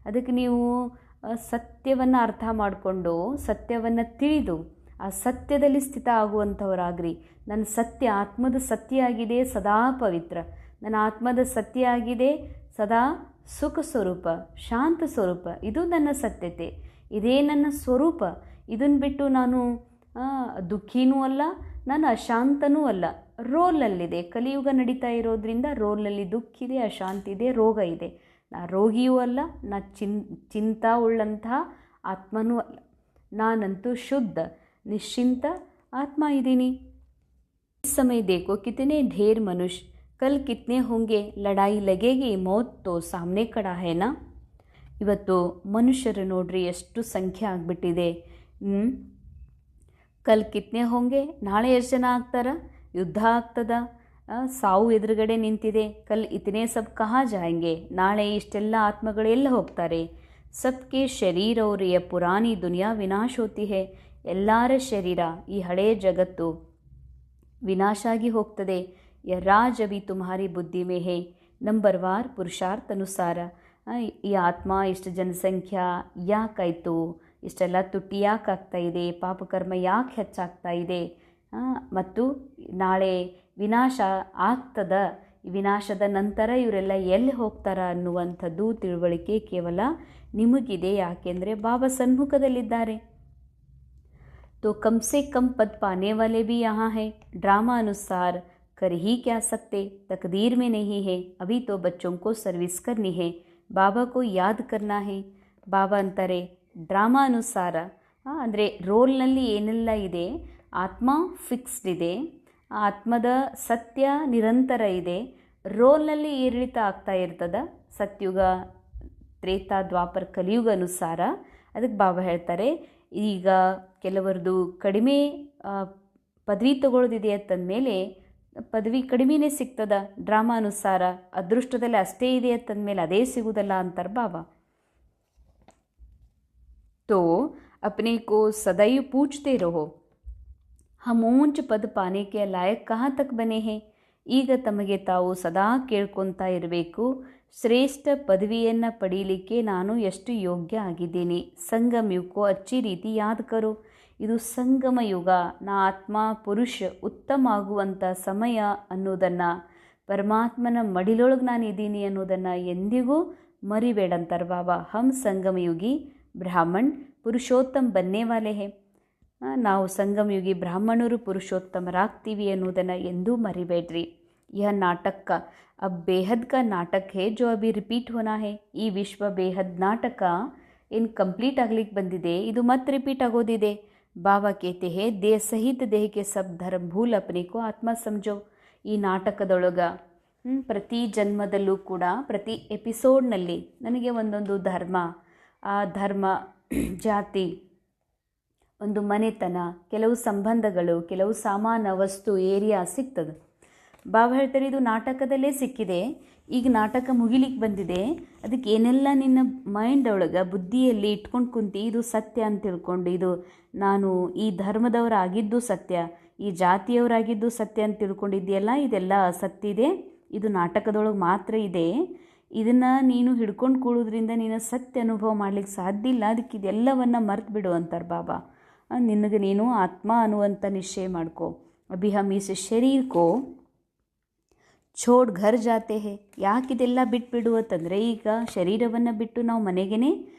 ಅದಕ್ಕೆ ನೀವು ಸತ್ಯವನ್ನು ಅರ್ಥ ಮಾಡಿಕೊಂಡು ಸತ್ಯವನ್ನು ತಿಳಿದು ಆ ಸತ್ಯದಲ್ಲಿ ಸ್ಥಿತ ಆಗುವಂಥವರಾಗ್ರಿ. ನನ್ನ ಸತ್ಯ ಆತ್ಮದ ಸತ್ಯ ಆಗಿದೆ, ಸದಾ ಪವಿತ್ರ. ನನ್ನ ಆತ್ಮದ ಸತ್ಯ ಆಗಿದೆ, ಸದಾ ಸುಖ ಸ್ವರೂಪ, ಶಾಂತ ಸ್ವರೂಪ. ಇದು ನನ್ನ ಸತ್ಯತೆ, ಇದೇ ನನ್ನ ಸ್ವರೂಪ. ಇದನ್ನು ಬಿಟ್ಟು ನಾನು ದುಃಖಿನೂ ಅಲ್ಲ, ನಾನು ಅಶಾಂತನೂ ಅಲ್ಲ. ರೋಲಲ್ಲಿದೆ, ಕಲಿಯುಗ ನಡೀತಾ ಇರೋದ್ರಿಂದ ರೋಲಲ್ಲಿ ದುಃಖ ಇದೆ, ಅಶಾಂತಿ ಇದೆ, ರೋಗ ಇದೆ. ನಾ ರೋಗಿಯೂ ಅಲ್ಲ, ನಾ ಚಿಂತಾ ಉಳ್ಳಂತಹ ಆತ್ಮನೂ ಅಲ್ಲ. ನಾನಂತೂ ಶುದ್ಧ ನಿಶ್ಚಿಂತ ಆತ್ಮ ಇದ್ದೀನಿ. इस समय देखो कितने ढेर मनुष्य, कल कितने होंगे, लड़ाई लगेगी, मौत तो सामने खड़ा है ना. ಇವತ್ತು ಮನುಷ್ಯರು ನೋಡ್ರಿ ಎಷ್ಟು ಸಂಖ್ಯೆ ಆಗಿಬಿಟ್ಟಿದೆ. ಕಲ್ ಕಿತ್ನೆ ಹೋಂಗೆ, ನಾಳೆ ಎಷ್ಟು ಜನ ಆಗ್ತಾರ, ಯುದ್ಧ ಆಗ್ತದ, ಸಾವು ಎದುರುಗಡೆ ನಿಂತಿದೆ. ಕಲ್ ಇತನೇ ಸಬ್ ಕಹಾ ಜಾಯಂಗೆ, ನಾಳೆ ಇಷ್ಟೆಲ್ಲ ಆತ್ಮಗಳು ಎಲ್ಲ ಹೋಗ್ತಾರೆ. ಸಬ್ಕೆ ಶರೀರ ಅವ್ರ ಯ ಪುರಾಣಿ ದುನಿಯಾ ವಿನಾಶ ಹೋತಿ ಹೇ, ಎಲ್ಲರ ಶರೀರ, ಈ ಹಳೆಯ ಜಗತ್ತು ವಿನಾಶ ಆಗಿ ಹೋಗ್ತದೆ. ಯ ರಾಜ್ ಅಭಿ ತುಮ್ಹಾರಿ ಬುದ್ಧಿ ಮೇ ಹೇ, ನಂಬರ್ವಾರ್ ಪುರುಷಾರ್ಥ ಅನುಸಾರ. ಈ ಆತ್ಮ ಇಷ್ಟು ಜನಸಂಖ್ಯಾ ಯಾಕಾಯಿತು, ಇಷ್ಟೆಲ್ಲ ತುಟ್ಟಿ ಯಾಕೆ ಆಗ್ತಾಯಿದೆ, ಪಾಪಕರ್ಮ ಯಾಕೆ ಹೆಚ್ಚಾಗ್ತಾ ಇದೆ, ಮತ್ತು ನಾಳೆ ವಿನಾಶ ಆಗ್ತದ, ವಿನಾಶದ ನಂತರ ಇವರೆಲ್ಲ ಎಲ್ಲಿ ಹೋಗ್ತಾರ ಅನ್ನುವಂಥದ್ದು ತಿಳುವಳಿಕೆ ಕೇವಲ ನಿಮಗಿದೆ. ಯಾಕೆಂದರೆ ಬಾಬಾ ಸನ್ಮುಖದಲ್ಲಿದ್ದಾರೆ. तो कम से कम पद पाने वाले भी यहाँ हैं. ड्रामा अनुसार कर ही क्या सकते, तकदीर में नहीं है. अभी तो बच्चों को सर्विस करनी है, ಬಾಬಾ ಕೋ ಯಾದ್ ಕರ್ನಾ ಹೇ. ಬಾಬಾ ಅಂತಾರೆ, ಡ್ರಾಮಾ ಅನುಸಾರ ಅಂದರೆ ರೋಲ್ನಲ್ಲಿ ಏನೆಲ್ಲ ಇದೆ, ಆತ್ಮ ಫಿಕ್ಸ್ಡ್ ಇದೆ, ಆತ್ಮದ ಸತ್ಯ ನಿರಂತರ ಇದೆ. ರೋಲ್ನಲ್ಲಿ ಏರಿಳಿತ ಆಗ್ತಾ ಇರ್ತದ, ಸತ್ಯುಗ, ತ್ರೇತಾ, ದ್ವಾಪರ, ಕಲಿಯುಗ ಅನುಸಾರ. ಅದಕ್ಕೆ ಬಾಬಾ ಹೇಳ್ತಾರೆ, ಈಗ ಕೆಲವರದು ಕಡಿಮೆ ಪದವಿ ತಗೊಳ್ಳೋದಿದೆ ಅಂತಂದಮೇಲೆ ಪದವಿ ಕಡಿಮೆನೇ ಸಿಗ್ತದ. ಡ್ರಾಮಾ ಅನುಸಾರ ಅದೃಷ್ಟದಲ್ಲಿ ಅಷ್ಟೇ ಇದೆ ಅಂತಂದಮೇಲೆ ಅದೇ ಸಿಗುವುದಲ್ಲ ಅಂತಾರೆ ಬಾಬಾ. तो अपने को सदैव पूछते रहो, हम ऊंच पद पाने के लायक कहाँ तक बने हैं. ಈಗ ತಮಗೆ ತಾವು ಸದಾ ಕೇಳ್ಕೊತಾ ಇರಬೇಕು, ಶ್ರೇಷ್ಠ ಪದವಿಯನ್ನು ಪಡೀಲಿಕ್ಕೆ ನಾನು ಎಷ್ಟು ಯೋಗ್ಯ ಆಗಿದ್ದೀನಿ. ಸಂಗಮ ಯುಗಕ್ಕೂ ಅಚ್ಚಿ ರೀತಿ ಯಾದ್ ಕರೋ. ಇದು ಸಂಗಮ ಯುಗ, ನಾ ಆತ್ಮ ಪುರುಷ ಉತ್ತಮ ಆಗುವಂಥ ಸಮಯ ಅನ್ನೋದನ್ನು, ಪರಮಾತ್ಮನ ಮಡಿಲೊಳಗೆ ನಾನು ಇದ್ದೀನಿ ಅನ್ನೋದನ್ನು ಎಂದಿಗೂ ಮರಿಬೇಡಂತಾರೆ ಬಾಬಾ. ಹಮ್ ಸಂಗಮ ಯುಗಿ ಬ್ರಾಹ್ಮಣ್ ಪುರುಷೋತ್ತಮ ಬನ್ನೇ ವಾಲೆ ಹೇ. ನಾವು ಸಂಗಮಯುಗಿ ಬ್ರಾಹ್ಮಣರು ಪುರುಷೋತ್ತಮರಾಗ್ತೀವಿ ಅನ್ನೋದನ್ನು ಎಂದೂ ಮರಿಬೇಡ್ರಿ. ಯಹ ನಾಟಕ ಅಬ್ ಬೇಹದ್ ಕಾ ನಾಟಕ ಹೇ ಜೋ ಅಭಿ ರಿಪೀಟ್ ಹೋನಾ ಹೇ. ಈ ವಿಶ್ವ ಬೇಹದ್ ನಾಟಕ ಏನು ಕಂಪ್ಲೀಟ್ ಆಗ್ಲಿಕ್ಕೆ ಬಂದಿದೆ, ಇದು ಮತ್ತೆ ರಿಪೀಟ್ ಆಗೋದಿದೆ. ಬಾಬಾ ಕೇತೆ ಹೇ ದೇಹ ಸಹಿತ ದೇಹಕ್ಕೆ ಸಬ್ ಧರ್ಮ ಭೂಲ್ ಅಪ್ನಿಕೋ ಆತ್ಮ ಸಮಜೋ. ಈ ನಾಟಕದೊಳಗೆ ಪ್ರತಿ ಜನ್ಮದಲ್ಲೂ ಕೂಡ ಪ್ರತಿ ಎಪಿಸೋಡ್ನಲ್ಲಿ ನನಗೆ ಒಂದೊಂದು ಧರ್ಮ, ಆ ಧರ್ಮ, ಜಾತಿ, ಒಂದು ಮನೆತನ, ಕೆಲವು ಸಂಬಂಧಗಳು, ಕೆಲವು ಸಾಮಾನ, ವಸ್ತು, ಏರಿಯಾ ಸಿಗ್ತದೆ. ಬಾಬಾ ಹೇಳ್ತಾರೆ, ಇದು ನಾಟಕದಲ್ಲೇ ಸಿಕ್ಕಿದೆ, ಈಗ ನಾಟಕ ಮುಗಿಲಿಕ್ಕೆ ಬಂದಿದೆ. ಅದಕ್ಕೆ ಏನೆಲ್ಲ ನಿನ್ನ ಮೈಂಡ್ ಒಳಗೆ, ಬುದ್ಧಿಯಲ್ಲಿ ಇಟ್ಕೊಂಡು ಕುಂತು ಇದು ಸತ್ಯ ಅಂತ ತಿಳ್ಕೊಂಡು, ಇದು ನಾನು ಈ ಧರ್ಮದವರಾಗಿದ್ದು ಸತ್ಯ, ಈ ಜಾತಿಯವರಾಗಿದ್ದು ಸತ್ಯ ಅಂತ ತಿಳ್ಕೊಂಡಿದ್ದೀಯಲ್ಲ, ಇದೆಲ್ಲ ಸತ್ಯ ಇದೆ, ಇದು ನಾಟಕದೊಳಗೆ ಮಾತ್ರ ಇದೆ. ಇದನ್ನು ನೀನು ಹಿಡ್ಕೊಂಡು ಕೂಡೋದ್ರಿಂದ ನೀನು ಸತ್ಯ ಅನುಭವ ಮಾಡ್ಲಿಕ್ಕೆ ಸಾಧ್ಯ ಇಲ್ಲ. ಅದಕ್ಕೆ ಇದೆಲ್ಲವನ್ನು ಮರ್ತು ಬಿಡು ಅಂತಾರೆ ಬಾಬಾ. ನಿನಗೆ ನೀನು ಆತ್ಮ ಅನ್ನುವಂಥ ನಿಶ್ಚಯ ಮಾಡ್ಕೋ. ಅಭಿ ಹಮ್ ಇಸ್ ಶರೀರ ಕೋ ಛೋಡ್ ಘರ್ ಜಾತೆ ಹೇ. ಯಾಕಿದೆಲ್ಲ ಬಿಟ್ಬಿಡು ಅಂತಂದರೆ, ಈಗ ಶರೀರವನ್ನು ಬಿಟ್ಟು ನಾವು ಮನೆಗೇ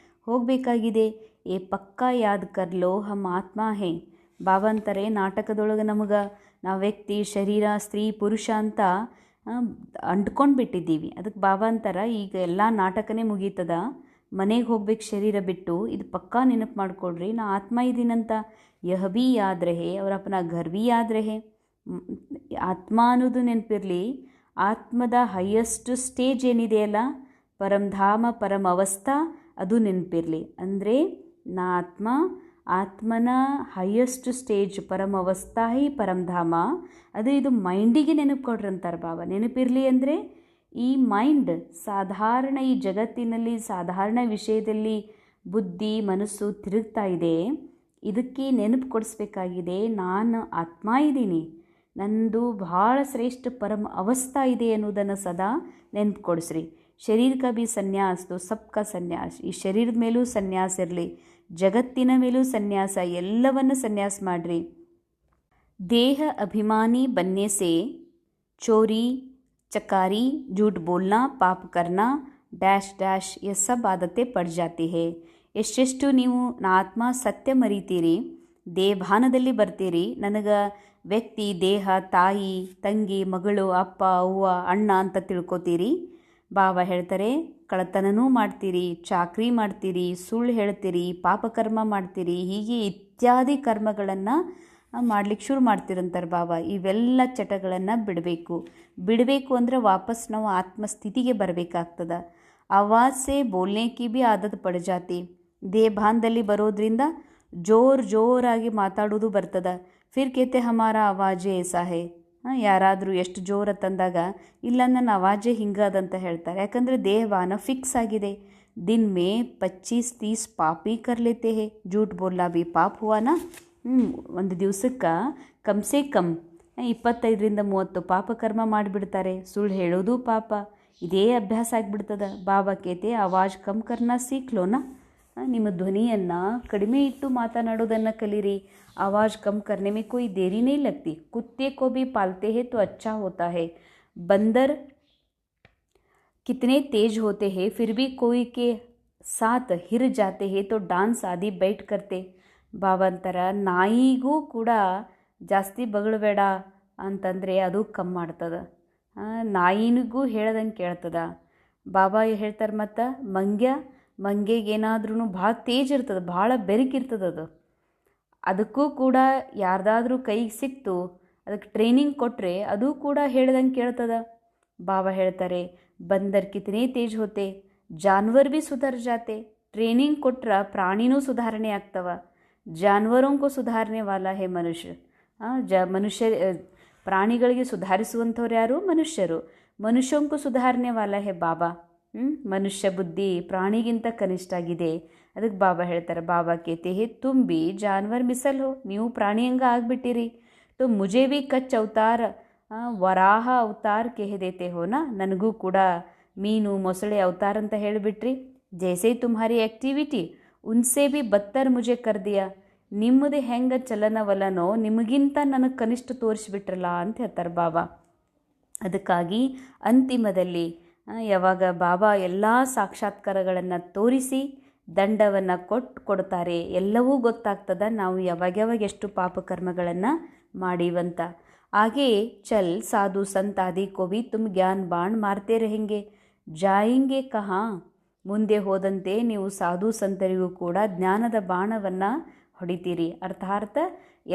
ಹೋಗಬೇಕಾಗಿದೆ. ಏ ಪಕ್ಕಾ ಯಾದ್ ಕರ್ಲೋ ಹಮ್ ಆತ್ಮ ಹೇ. ಬಾಬಾ ಅಂತಾರೆ, ನಾಟಕದೊಳಗೆ ನಮಗೆ ನಾವು ವ್ಯಕ್ತಿ, ಶರೀರ, ಸ್ತ್ರೀ, ಪುರುಷ ಅಂತ ಅಂಟ್ಕೊಂಡು ಬಿಟ್ಟಿದ್ದೀವಿ. ಅದಕ್ಕೆ ಬಾಬಾ ಅಂತಾರೆ, ಈಗ ಎಲ್ಲ ನಾಟಕನೇ ಮುಗೀತದ, ಮನೆಗೆ ಹೋಗ್ಬೇಕು ಶರೀರ ಬಿಟ್ಟು, ಇದು ಪಕ್ಕಾ ನೆನಪು ಮಾಡ್ಕೊಳ್ರಿ, ನಾ ಆತ್ಮ ಇದ್ದೀನಂತ. ಯಹ ಭೀ ಯಾದ್ ರಹೆ और अपना घर भी याद रहे. ಆತ್ಮ ಅನ್ನೋದು ನೆನಪಿರಲಿ. ಆತ್ಮದ ಹೈಯೆಸ್ಟ್ ಸ್ಟೇಜ್ ಏನಿದೆಯಲ್ಲ, ಪರಮಧಾಮ ಪರಮ ಅವಸ್ಥಾ, ಅದು ನೆನಪಿರಲಿ. ಅಂದರೆ ನಾ ಆತ್ಮನ ಹೈಯೆಸ್ಟ್ ಸ್ಟೇಜ್ ಪರಮ ಅವಸ್ಥಾ ಹಿ ಪರಮಧಾಮ. ಅದು ಇದು ಮೈಂಡಿಗೆ ನೆನಪು ಕೊಡ್ರಿ ಅಂತಾರೆ ಬಾಬಾ. ನೆನಪಿರಲಿ ಅಂದರೆ ಈ ಮೈಂಡ್ ಸಾಧಾರಣ ಈ ಜಗತ್ತಿನಲ್ಲಿ ಸಾಧಾರಣ ವಿಷಯದಲ್ಲಿ ಬುದ್ಧಿ ಮನಸ್ಸು ತಿರುಗ್ತಾ ಇದೆ. ಇದಕ್ಕೆ ನೆನಪು ಕೊಡಿಸ್ಬೇಕಾಗಿದೆ, ನಾನು ಆತ್ಮ ಇದ್ದೀನಿ, ನಂದು ಭಾಳ ಶ್ರೇಷ್ಠ ಪರಮ ಅವಸ್ಥಾ ಇದೆ ಅನ್ನೋದನ್ನು ಸದಾ ನೆನಪು ಕೊಡಿಸ್ರಿ. ಶರೀರ ಕಾ ಭೀ ಸನ್ಯಾಸ ತೋ ಸಬ್ಕಾ ಸನ್ಯಾಸ. ಈ ಶರೀರದ ಮೇಲೂ ಸನ್ಯಾಸ ಇರಲಿ, ಜಗತ್ತಿನ ಮೇಲೂ ಸನ್ಯಾಸ, ಎಲ್ಲವನ್ನು ಸನ್ಯಾಸ ಮಾಡಿರಿ. ದೇಹ ಅಭಿಮಾನಿ ಬನ್ನೆ ಸೆ ಚೋರಿ चकारी झूठ बोलना पाप करना ಡ್ಯಾಶ್ ಡ್ಯಾಶ್ ये सब आदतें पड़ जाती है. ಎಷ್ಟೆಷ್ಟು ನೀವು ನಾ ಆತ್ಮ ಸತ್ಯ ಮರಿತೀರಿ, ದೇಹಭಾನದಲ್ಲಿ ಬರ್ತೀರಿ. ನನಗೆ ವ್ಯಕ್ತಿ ದೇಹ ತಾಯಿ ತಂಗಿ ಮಗಳು ಅಪ್ಪ ಅವ್ವ ಅಣ್ಣ ಅಂತ ತಿಳ್ಕೊತೀರಿ. ಬಾಬಾ ಹೇಳ್ತಾರೆ, ಕಳ್ಳತನನೂ ಮಾಡ್ತೀರಿ, ಚಾಕ್ರಿ ಮಾಡ್ತೀರಿ, ಸುಳ್ಳು ಹೇಳ್ತೀರಿ, ಪಾಪಕರ್ಮ ಮಾಡ್ತೀರಿ, ಹೀಗೆ ಇತ್ಯಾದಿ ಕರ್ಮಗಳನ್ನು ಮಾಡ್ಲಿಕ್ಕೆ ಶುರು ಮಾಡ್ತಿರಂತಾರೆ ಬಾಬಾ. ಇವೆಲ್ಲ ಚಟಗಳನ್ನು ಬಿಡಬೇಕು ಅಂದರೆ ವಾಪಸ್ ನಾವು ಆತ್ಮಸ್ಥಿತಿಗೆ ಬರಬೇಕಾಗ್ತದೆ. ಆವಾಜ್ ಸೆ ಬೋಲ್ನೆ ಕಿ ಭೀ ಆದತ್ ಪಡ್ ಜಾತಿ. ದೇಹಭಾನದಲ್ಲಿ ಬರೋದ್ರಿಂದ ಜೋರಾಗಿ ಮಾತಾಡೋದು ಬರ್ತದೆ. ಫಿರ್ ಕೇತೆ ಹಮಾರ ಆವಾಜೇ ಏಸಾ ಹೇ. ಯಾರಾದರೂ ಎಷ್ಟು ಜೋರ ತಂದಾಗ ಇಲ್ಲ ನನ್ನ ಆವಾಜೇ ಹಿಂಗದಂತ ಹೇಳ್ತಾರೆ. ಯಾಕಂದರೆ ದೇಹಭಾನ ಫಿಕ್ಸ್ ಆಗಿದೆ. ದಿನ ಮೇ 25-30 ಪಾಪಿ ಕರ್ಲೇತೆ ಹೇ. ಜೂಟ್ ಬೋಲ್ನಾ ಭೀ ಪಾಪ್ ಹುವಾನಾ. ಒಂದು ದಿವಸಕ್ಕೆ ಕಮ್ಸೆ ಕಮ್ 25-30 ಪಾಪಕರ್ಮ ಮಾಡಿಬಿಡ್ತಾರೆ. ಸುಳ್ಳು ಹೇಳೋದು ಪಾಪ. ಇದೇ ಅಭ್ಯಾಸ ಆಗಿಬಿಡ್ತದೆ. ಬಾಬಾ ಕೇತೆ ಆವಾಜ್ ಕಮ್ ಕರ್ನಾ ಸೀಖ್ಲೋನಾ. ನಿಮ್ಮ ಧ್ವನಿಯನ್ನು ಕಡಿಮೆ ಇಟ್ಟು ಮಾತನಾಡೋದನ್ನು ಕಲೀರಿ. ಆವಾಜ್ ಕಮ್ ಕರ್ನೆ ಮೇ ಕೋಯಿ ದೇರಿ नहीं लगती. कुत्ते को भी पालते हैं तो अच्छा होता है. बंदर कितने तेज होते हैं फिर भी कोई के साथ हिर जाते हैं तो डांस आदि बैठ करते. ಬಾಬಾ ಅಂತಾರ, ನಾಯಿಗೂ ಕೂಡ ಜಾಸ್ತಿ ಬಗಳಬೇಡ ಅಂತಂದರೆ ಅದು ಕಮ್ಮಿ ಮಾಡ್ತದೆ. ನಾಯಿನಿಗೂ ಹೇಳ್ದಂಗೆ ಕೇಳ್ತದ. ಬಾಬಾ ಹೇಳ್ತಾರೆ, ಮತ್ತು ಮಂಗೆಗೇನಾದ್ರೂ ಭಾಳ ತೇಜ್ ಇರ್ತದೆ, ಭಾಳ ಬೆರಕಿರ್ತದೆ. ಅದಕ್ಕೂ ಕೂಡ ಯಾರ್ದಾದ್ರೂ ಕೈಗೆ ಸಿಕ್ತು, ಅದಕ್ಕೆ ಟ್ರೈನಿಂಗ್ ಕೊಟ್ಟರೆ ಅದು ಕೂಡ ಹೇಳ್ದಂಗೆ ಕೇಳ್ತದೆ. ಬಾಬಾ ಹೇಳ್ತಾರೆ, ಬಂದರ್ ಕಿತನೇ ತೇಜ್ ಹೋತೆ ಜಾನ್ವರ್ ಭೀ ಸುಧರ್ ಜಾತೆ. ಟ್ರೈನಿಂಗ್ ಕೊಟ್ರೆ ಪ್ರಾಣಿನೂ ಸುಧಾರಣೆ ಆಗ್ತವ. ಜಾನ್ವರೋं को ಸುಧಾರಣೆ ವಾಲಾ ಹೇ ಮನುಷ್ಯ. ಮನುಷ್ಯ ಪ್ರಾಣಿಗಳಿಗೆ ಸುಧಾರಿಸುವಂಥವ್ರು ಯಾರು? ಮನುಷ್ಯರು. ಮನುಷ್ಯಂಗೂ ಸುಧಾರಣೆ ವಾಲಾ ಹೇ ಬಾಬಾ. ಮನುಷ್ಯ ಬುದ್ಧಿ ಪ್ರಾಣಿಗಿಂತ ಕನಿಷ್ಠ ಆಗಿದೆ. ಅದಕ್ಕೆ ಬಾಬಾ ಹೇಳ್ತಾರೆ, ಬಾಬಾ ಕೇತೆ ಹೇ ತುಮ್ ಭೀ ಜಾನ್ವರ್ ಮಿಸಲ್ ಹೋ. ನೀವು ಪ್ರಾಣಿ ಹಂಗ ಆಗಿಬಿಟ್ಟಿರಿ. ತೋ ಮುಜೆ ಭೀ ಕಚ್ ಅವತಾರ ವರಾಹ ಅವತಾರ ಕೇಹದೇತೆ ಹೋನಾ. ನನಗೂ ಕೂಡ ಮೀನು ಮೊಸಳೆ ಅವತಾರ ಅಂತ ಹೇಳಿಬಿಟ್ರಿ. ಜೈಸೆ ತುಮ್ಹಾರಿ ಆ್ಯಕ್ಟಿವಿಟಿ ಉನ್ಸೆ ಭೀ ಬತ್ತರ್ ಮುಜೆ ಕರ್ದಿಯಾ. ನಿಮ್ಮದು ಹೆಂಗೆ ಚಲನವಲನೋ ನಿಮಗಿಂತ ನನಗೆ ಕನಿಷ್ಠ ತೋರಿಸ್ಬಿಟ್ರಲ್ಲ ಅಂತ ಹೇಳ್ತಾರೆ ಬಾಬಾ. ಅದಕ್ಕಾಗಿ ಅಂತಿಮದಲ್ಲಿ ಯಾವಾಗ ಬಾಬಾ ಎಲ್ಲ ಸಾಕ್ಷಾತ್ಕಾರಗಳನ್ನು ತೋರಿಸಿ ದಂಡವನ್ನು ಕೊಡ್ತಾರೆ, ಎಲ್ಲವೂ ಗೊತ್ತಾಗ್ತದೆ ನಾವು ಯಾವಾಗ ಎಷ್ಟು ಪಾಪಕರ್ಮಗಳನ್ನು ಮಾಡೀವಂತ. ಹಾಗೇ ಚಲ್ ಸಾಧು ಸಂತ ಆದಿ ಕೋ ಭೀ ತುಮ್ ಜ್ಞಾನ ಬಾಣ್ ಮಾರ್ತೆ रहेंगे ಜಾಯಿಂಗೆ ಕಹಾ. ಮುಂದೆ ಹೋದಂತೆ ನೀವು ಸಾಧು ಸಂತರಿಗೂ ಕೂಡ ಜ್ಞಾನದ ಬಾಣವನ್ನು ಹೊಡಿತೀರಿ. ಅರ್ಥಾತ್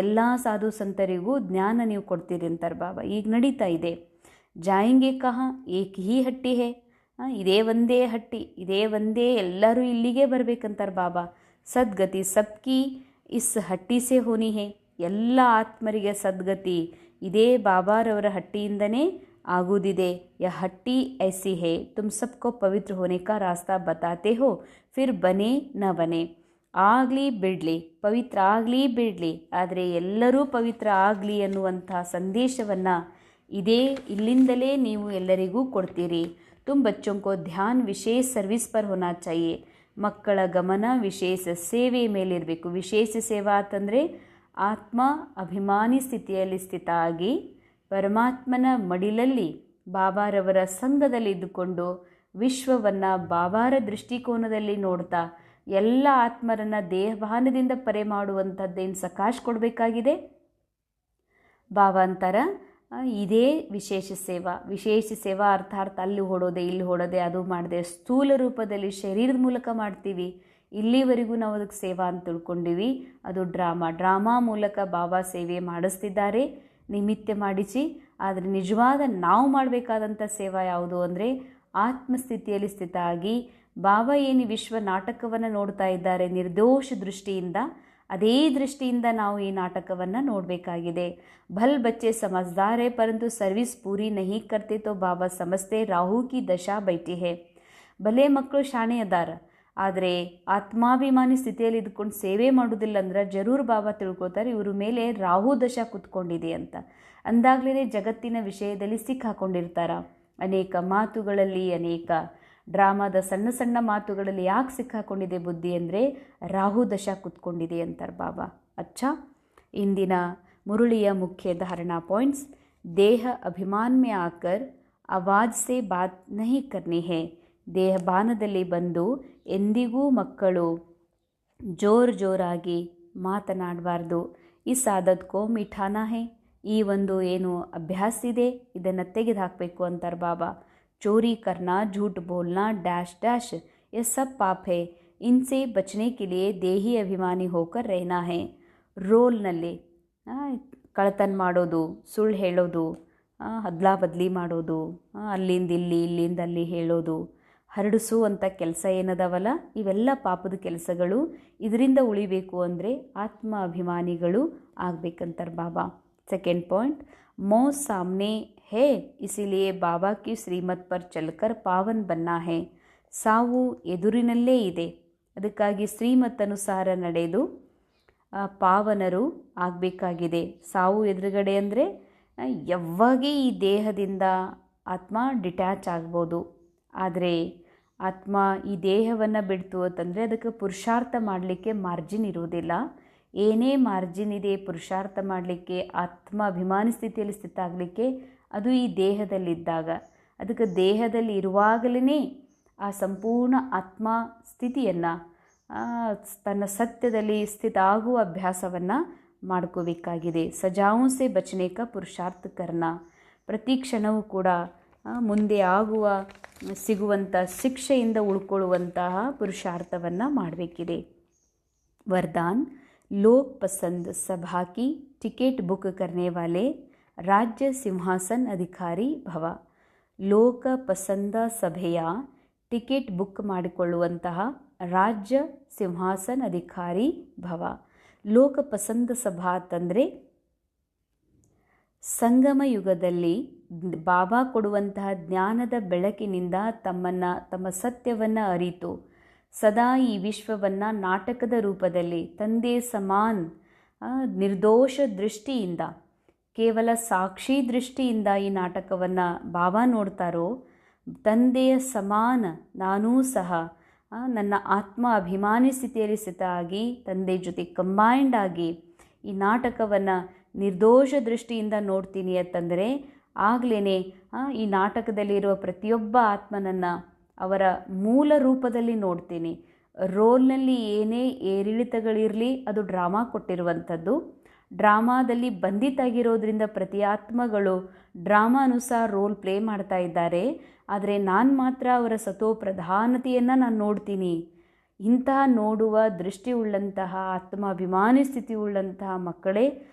ಎಲ್ಲ ಸಾಧು ಸಂತರಿಗೂ ಜ್ಞಾನ ನೀವು ಕೊಡ್ತೀರಿ ಅಂತಾರೆ ಬಾಬಾ. ಈಗ ನಡೀತಾ ಇದೆ. ಜಾಯಿಂಗೆ ಕಹಾ ಏಕ್ ಹಿ ಹಟ್ಟಿ ಹೇ. ಇದೇ ಒಂದೇ ಹಟ್ಟಿ, ಇದೇ ಒಂದೇ, ಎಲ್ಲರೂ ಇಲ್ಲಿಗೆ ಬರಬೇಕಂತಾರೆ ಬಾಬಾ. ಸದ್ಗತಿ ಸಬ್ಕಿ ಇಸ್ ಹಟ್ಟಿ ಸೆ ಹೋನಿ ಹೇ. ಎಲ್ಲ ಆತ್ಮರಿಗೆ ಸದ್ಗತಿ ಇದೇ ಬಾಬಾರವರ ಹಟ್ಟಿಯಿಂದನೇ ಆಗುವುದಿದೆ. यह हट्टी ऐसी है तुम सबको पवित्र होने का रास्ता बताते हो फिर बने न बने. ಆಗಲಿ ಬಿಡಲಿ, ಪವಿತ್ರ ಆಗಲಿ ಬಿಡಲಿ, ಆದರೆ ಎಲ್ಲರೂ ಪವಿತ್ರ ಆಗಲಿ ಅನ್ನುವಂಥ ಸಂದೇಶವನ್ನು ಇಲ್ಲಿಂದಲೇ ನೀವು ಎಲ್ಲರಿಗೂ ಕೊಡ್ತೀರಿ. तुम बच्चों को ध्यान विशेष सर्विस पर होना चाहिए. ಮಕ್ಕಳ ಗಮನ ವಿಶೇಷ ಸೇವೆ ಮೇಲಿರಬೇಕು. ವಿಶೇಷ ಸೇವಾ ಅಂತಂದರೆ ಆತ್ಮ ಅಭಿಮಾನಿ ಸ್ಥಿತಿಯಲ್ಲಿ ಸ್ಥಿತ ಆಗಿ ಪರಮಾತ್ಮನ ಮಡಿಲಲ್ಲಿ ಬಾಬಾರವರ ಸಂಘದಲ್ಲಿದ್ದುಕೊಂಡು ವಿಶ್ವವನ್ನು ಬಾಬಾರ ದೃಷ್ಟಿಕೋನದಲ್ಲಿ ನೋಡ್ತಾ ಎಲ್ಲ ಆತ್ಮರನ್ನು ದೇಹಭಾನದಿಂದ ಪರೆ ಮಾಡುವಂಥದ್ದೇನು ಸಕಾಶ ಕೊಡಬೇಕಾಗಿದೆ. ಬಾಬಾ ಅಂತಾರ, ಇದೇ ವಿಶೇಷ ಸೇವಾ ಅರ್ಥಾತ್ ಅಲ್ಲಿ ಹೊಡೋದೆ ಇಲ್ಲಿ ಹೊಡೋದೆ ಅದು ಮಾಡಿದೆ, ಸ್ಥೂಲ ರೂಪದಲ್ಲಿ ಶರೀರದ ಮೂಲಕ ಮಾಡ್ತೀವಿ. ಇಲ್ಲಿವರೆಗೂ ನಾವು ಅದಕ್ಕೆ ಸೇವಾ ಅಂತ ತಿಳ್ಕೊಂಡಿವಿ. ಅದು ಡ್ರಾಮಾ ಮೂಲಕ ಬಾಬಾ ಸೇವೆ ಮಾಡಿಸ್ತಿದ್ದಾರೆ ನಿಮಿತ್ತ ಮಾಡಿಸಿ. ಆದರೆ ನಿಜವಾದ ನಾವು ಮಾಡಬೇಕಾದಂಥ ಸೇವಾ ಯಾವುದು ಅಂದರೆ ಆತ್ಮಸ್ಥಿತಿಯಲ್ಲಿ ಸ್ಥಿತ ಆಗಿ ಬಾಬಾ ಏನು ವಿಶ್ವ ನಾಟಕವನ್ನು ನೋಡ್ತಾ ಇದ್ದಾರೆ ನಿರ್ದೋಷ ದೃಷ್ಟಿಯಿಂದ, ಅದೇ ದೃಷ್ಟಿಯಿಂದ ನಾವು ಈ ನಾಟಕವನ್ನು ನೋಡಬೇಕಾಗಿದೆ. ಭಲ್ ಬಚ್ಚೆ ಸಮझदार है परंतु ಸರ್ವಿಸ್ ಪೂರಿ ನಹಿ ಕರ್ತೆ ತೋ ಬಾಬಾ ಸಮಸ್ತೆ ರಾಹು ಕಿ ದಶಾ ಬೈಟಿ ಹೇ. ಭಲೆ ಮಕ್ಕಳು ಶಾಣೆ ಅದಾರ, ಆದರೆ ಆತ್ಮಾಭಿಮಾನಿ ಸ್ಥಿತಿಯಲ್ಲಿ ಇದ್ಕೊಂಡು ಸೇವೆ ಮಾಡೋದಿಲ್ಲ ಅಂದ್ರೆ ಜರೂರ್ ಬಾಬಾ ತಿಳ್ಕೊತಾರೆ ಇವ್ರ ಮೇಲೆ ರಾಹು ದಶಾ ಕೂತ್ಕೊಂಡಿದೆ ಅಂತ. ಅಂದಾಗಲೇ ಜಗತ್ತಿನ ವಿಷಯದಲ್ಲಿ ಸಿಕ್ಕಾಕೊಂಡಿರ್ತಾರ. ಅನೇಕ ಮಾತುಗಳಲ್ಲಿ, ಅನೇಕ ಡ್ರಾಮಾದ ಸಣ್ಣ ಸಣ್ಣ ಮಾತುಗಳಲ್ಲಿ ಯಾಕೆ ಸಿಕ್ಕಾಕೊಂಡಿದೆ ಬುದ್ಧಿ ಅಂದರೆ ರಾಹು ದಶಾ ಕೂತ್ಕೊಂಡಿದೆ ಅಂತಾರೆ ಬಾಬಾ. ಅಚ್ಚಾ, ಇಂದಿನ ಮುರುಳಿಯ ಮುಖ್ಯ ಧಾರಣಾ ಪಾಯಿಂಟ್ಸ್. ದೇಹ ಅಭಿಮಾನ್ ಮೇ ಆಕರ್ ಆವಾಜ್ ಸೆ ಬಾತ್ ನಹಿ ಕರ್ನಿ ಹೇ. ದೇಹಭಾನದಲ್ಲಿ ಬಂದು ಎಂದಿಗೂ ಮಕ್ಕಳು ಜೋರಾಗಿ ಮಾತನಾಡಬಾರ್ದು. ಈ ಸಾಧತ್ಕೋ ಮಿಠಾನಾ ಹೇ. ಈ ಒಂದು ಏನು ಅಭ್ಯಾಸ ಇದೆ ಇದನ್ನು ತೆಗೆದು ಹಾಕಬೇಕು ಅಂತಾರೆ ಬಾಬಾ. चोरी करना, झूठ बोलना, डैश ये सब पाप है. इनसे बचने के लिए देही अभिमानी होकर रहना है. ರೋಲ್ನಲ್ಲಿ ಕಳ್ಳತನ ಮಾಡೋದು, ಸುಳ್ಳು ಹೇಳೋದು, ಅದ್ಲಾ ಬದಲಿ ಮಾಡೋದು, ಅಲ್ಲಿಂದ ಇಲ್ಲಿ ಇಲ್ಲಿಂದ ಅಲ್ಲಿ ಹೇಳೋದು, ಹರಡಿಸುವಂಥ ಕೆಲಸ ಏನದವಲ್ಲ ಇವೆಲ್ಲ ಪಾಪದ ಕೆಲಸಗಳು. ಇದರಿಂದ ಉಳಿಬೇಕು ಅಂದರೆ ಆತ್ಮ ಅಭಿಮಾನಿಗಳು ಆಗಬೇಕಂತಾರೆ ಬಾಬಾ. ಸೆಕೆಂಡ್ ಪಾಯಿಂಟ್, मौत सामने है इसीलिए बाबा की श्रीमत पर चलकर पावन बनना है. ಸಾವು ಎದುರಿನಲ್ಲೇ ಇದೆ, ಅದಕ್ಕಾಗಿ ಶ್ರೀಮತನುಸಾರ ನಡೆದು ಪಾವನರು ಆಗಬೇಕಾಗಿದೆ. ಸಾವು ಎದುರುಗಡೆ ಅಂದರೆ ಯಾವಾಗ ಈ ದೇಹದಿಂದ ಆತ್ಮ ಡಿಟ್ಯಾಚ್ ಆಗ್ಬೋದು. ಆದರೆ ಆತ್ಮ ಈ ದೇಹವನ್ನು ಬಿಡ್ತು ಅಂತಂದರೆ ಅದಕ್ಕೆ ಪುರುಷಾರ್ಥ ಮಾಡಲಿಕ್ಕೆ ಮಾರ್ಜಿನ್ ಇರುವುದಿಲ್ಲ. ಏನೇ ಮಾರ್ಜಿನ್ ಇದೆ ಪುರುಷಾರ್ಥ ಮಾಡಲಿಕ್ಕೆ, ಆತ್ಮ ಅಭಿಮಾನಿ ಸ್ಥಿತಿಯಲ್ಲಿ ಸ್ಥಿತ ಆಗಲಿಕ್ಕೆ, ಅದು ಈ ದೇಹದಲ್ಲಿದ್ದಾಗ. ಅದಕ್ಕೆ ದೇಹದಲ್ಲಿ ಇರುವಾಗಲೇ ಆ ಸಂಪೂರ್ಣ ಆತ್ಮ ಸ್ಥಿತಿಯನ್ನು ತನ್ನ ಸತ್ಯದಲ್ಲಿ ಸ್ಥಿತ ಆಗುವ ಅಭ್ಯಾಸವನ್ನು ಮಾಡ್ಕೋಬೇಕಾಗಿದೆ. ಸಜಾವು ಸೆ ಬಚನೆ ಕಾ ಪುರುಷಾರ್ಥ ಕರ್ನ. ಪ್ರತಿ ಕ್ಷಣವೂ ಕೂಡ ಮುಂದೆ ಸಿಗುವಂಥ ಶಿಕ್ಷೆಯಿಂದ ಉಳ್ಕೊಳ್ಳುವಂತಹ ಪುರುಷಾರ್ಥವನ್ನು ಮಾಡಬೇಕಿದೆ. ವರದಾನ್, लोक पसंद सभा की टिकट बुक करने वाले राज्य सिंहासन अधिकारी ಭವ. ಲೋಕ ಪಸಂದ ಸಭೆಯ ಟಿಕೆಟ್ ಬುಕ್ ಮಾಡಿಕೊಳ್ಳುವಂತಹ ರಾಜ್ಯ ಸಿಂಹಾಸನ ಅಧಿಕಾರಿ ಭವ. ಲೋಕ ಪಸಂದ ಸಭಾ ಅಂತಂದರೆ ಸಂಗಮ ಯುಗದಲ್ಲಿ ಬಾಬಾ ಕೊಡುವಂತಹ ಜ್ಞಾನದ ಬೆಳಕಿನಿಂದ ತಮ್ಮ ಸತ್ಯವನ್ನು ಅರಿತು ಸದಾ ಈ ವಿಶ್ವವನ್ನು ನಾಟಕದ ರೂಪದಲ್ಲಿ ತಂದೆ ಸಮಾನ್ ನಿರ್ದೋಷ ದೃಷ್ಟಿಯಿಂದ, ಕೇವಲ ಸಾಕ್ಷಿ ದೃಷ್ಟಿಯಿಂದ ಈ ನಾಟಕವನ್ನು ಬಾಬಾ ನೋಡ್ತಾರೋ, ತಂದೆಯ ಸಮಾನ ನಾನೂ ಸಹ ನನ್ನ ಆತ್ಮ ಅಭಿಮಾನಿ ಸ್ಥಿತಿಯಲ್ಲಿ ಸ್ಥಿತ ಆಗಿ ತಂದೆ ಜೊತೆ ಕಂಬೈಂಡ್ ಆಗಿ ಈ ನಾಟಕವನ್ನು ನಿರ್ದೋಷ ದೃಷ್ಟಿಯಿಂದ ನೋಡ್ತೀನಿ ಅಂತಂದರೆ ಆಗಲೇ ಈ ನಾಟಕದಲ್ಲಿರುವ ಪ್ರತಿಯೊಬ್ಬ ಆತ್ಮನನ್ನು ಅವರ ಮೂಲ ರೂಪದಲ್ಲಿ ನೋಡ್ತೀನಿ. ರೋಲ್ನಲ್ಲಿ ಏನೇ ಏರಿಳಿತಗಳಿರಲಿ ಅದು ಡ್ರಾಮಾ ಕೊಟ್ಟಿರುವಂಥದ್ದು. ಡ್ರಾಮಾದಲ್ಲಿ ಬಂಧಿತಾಗಿರೋದ್ರಿಂದ ಪ್ರತಿ ಆತ್ಮಗಳು ಡ್ರಾಮಾ ಅನುಸಾರ ರೋಲ್ ಪ್ಲೇ ಮಾಡ್ತಾ ಇದ್ದಾರೆ. ಆದರೆ ನಾನು ಮಾತ್ರ ಅವರ ಸತೋಪ್ರಧಾನತೆಯನ್ನು ನಾನು ನೋಡ್ತೀನಿ. ಇಂತಹ ನೋಡುವ ದೃಷ್ಟಿ ಉಳ್ಳಂತಹ ಆತ್ಮಾಭಿಮಾನಿ ಸ್ಥಿತಿ ಉಳ್ಳಂತಹ ಮಕ್ಕಳೇ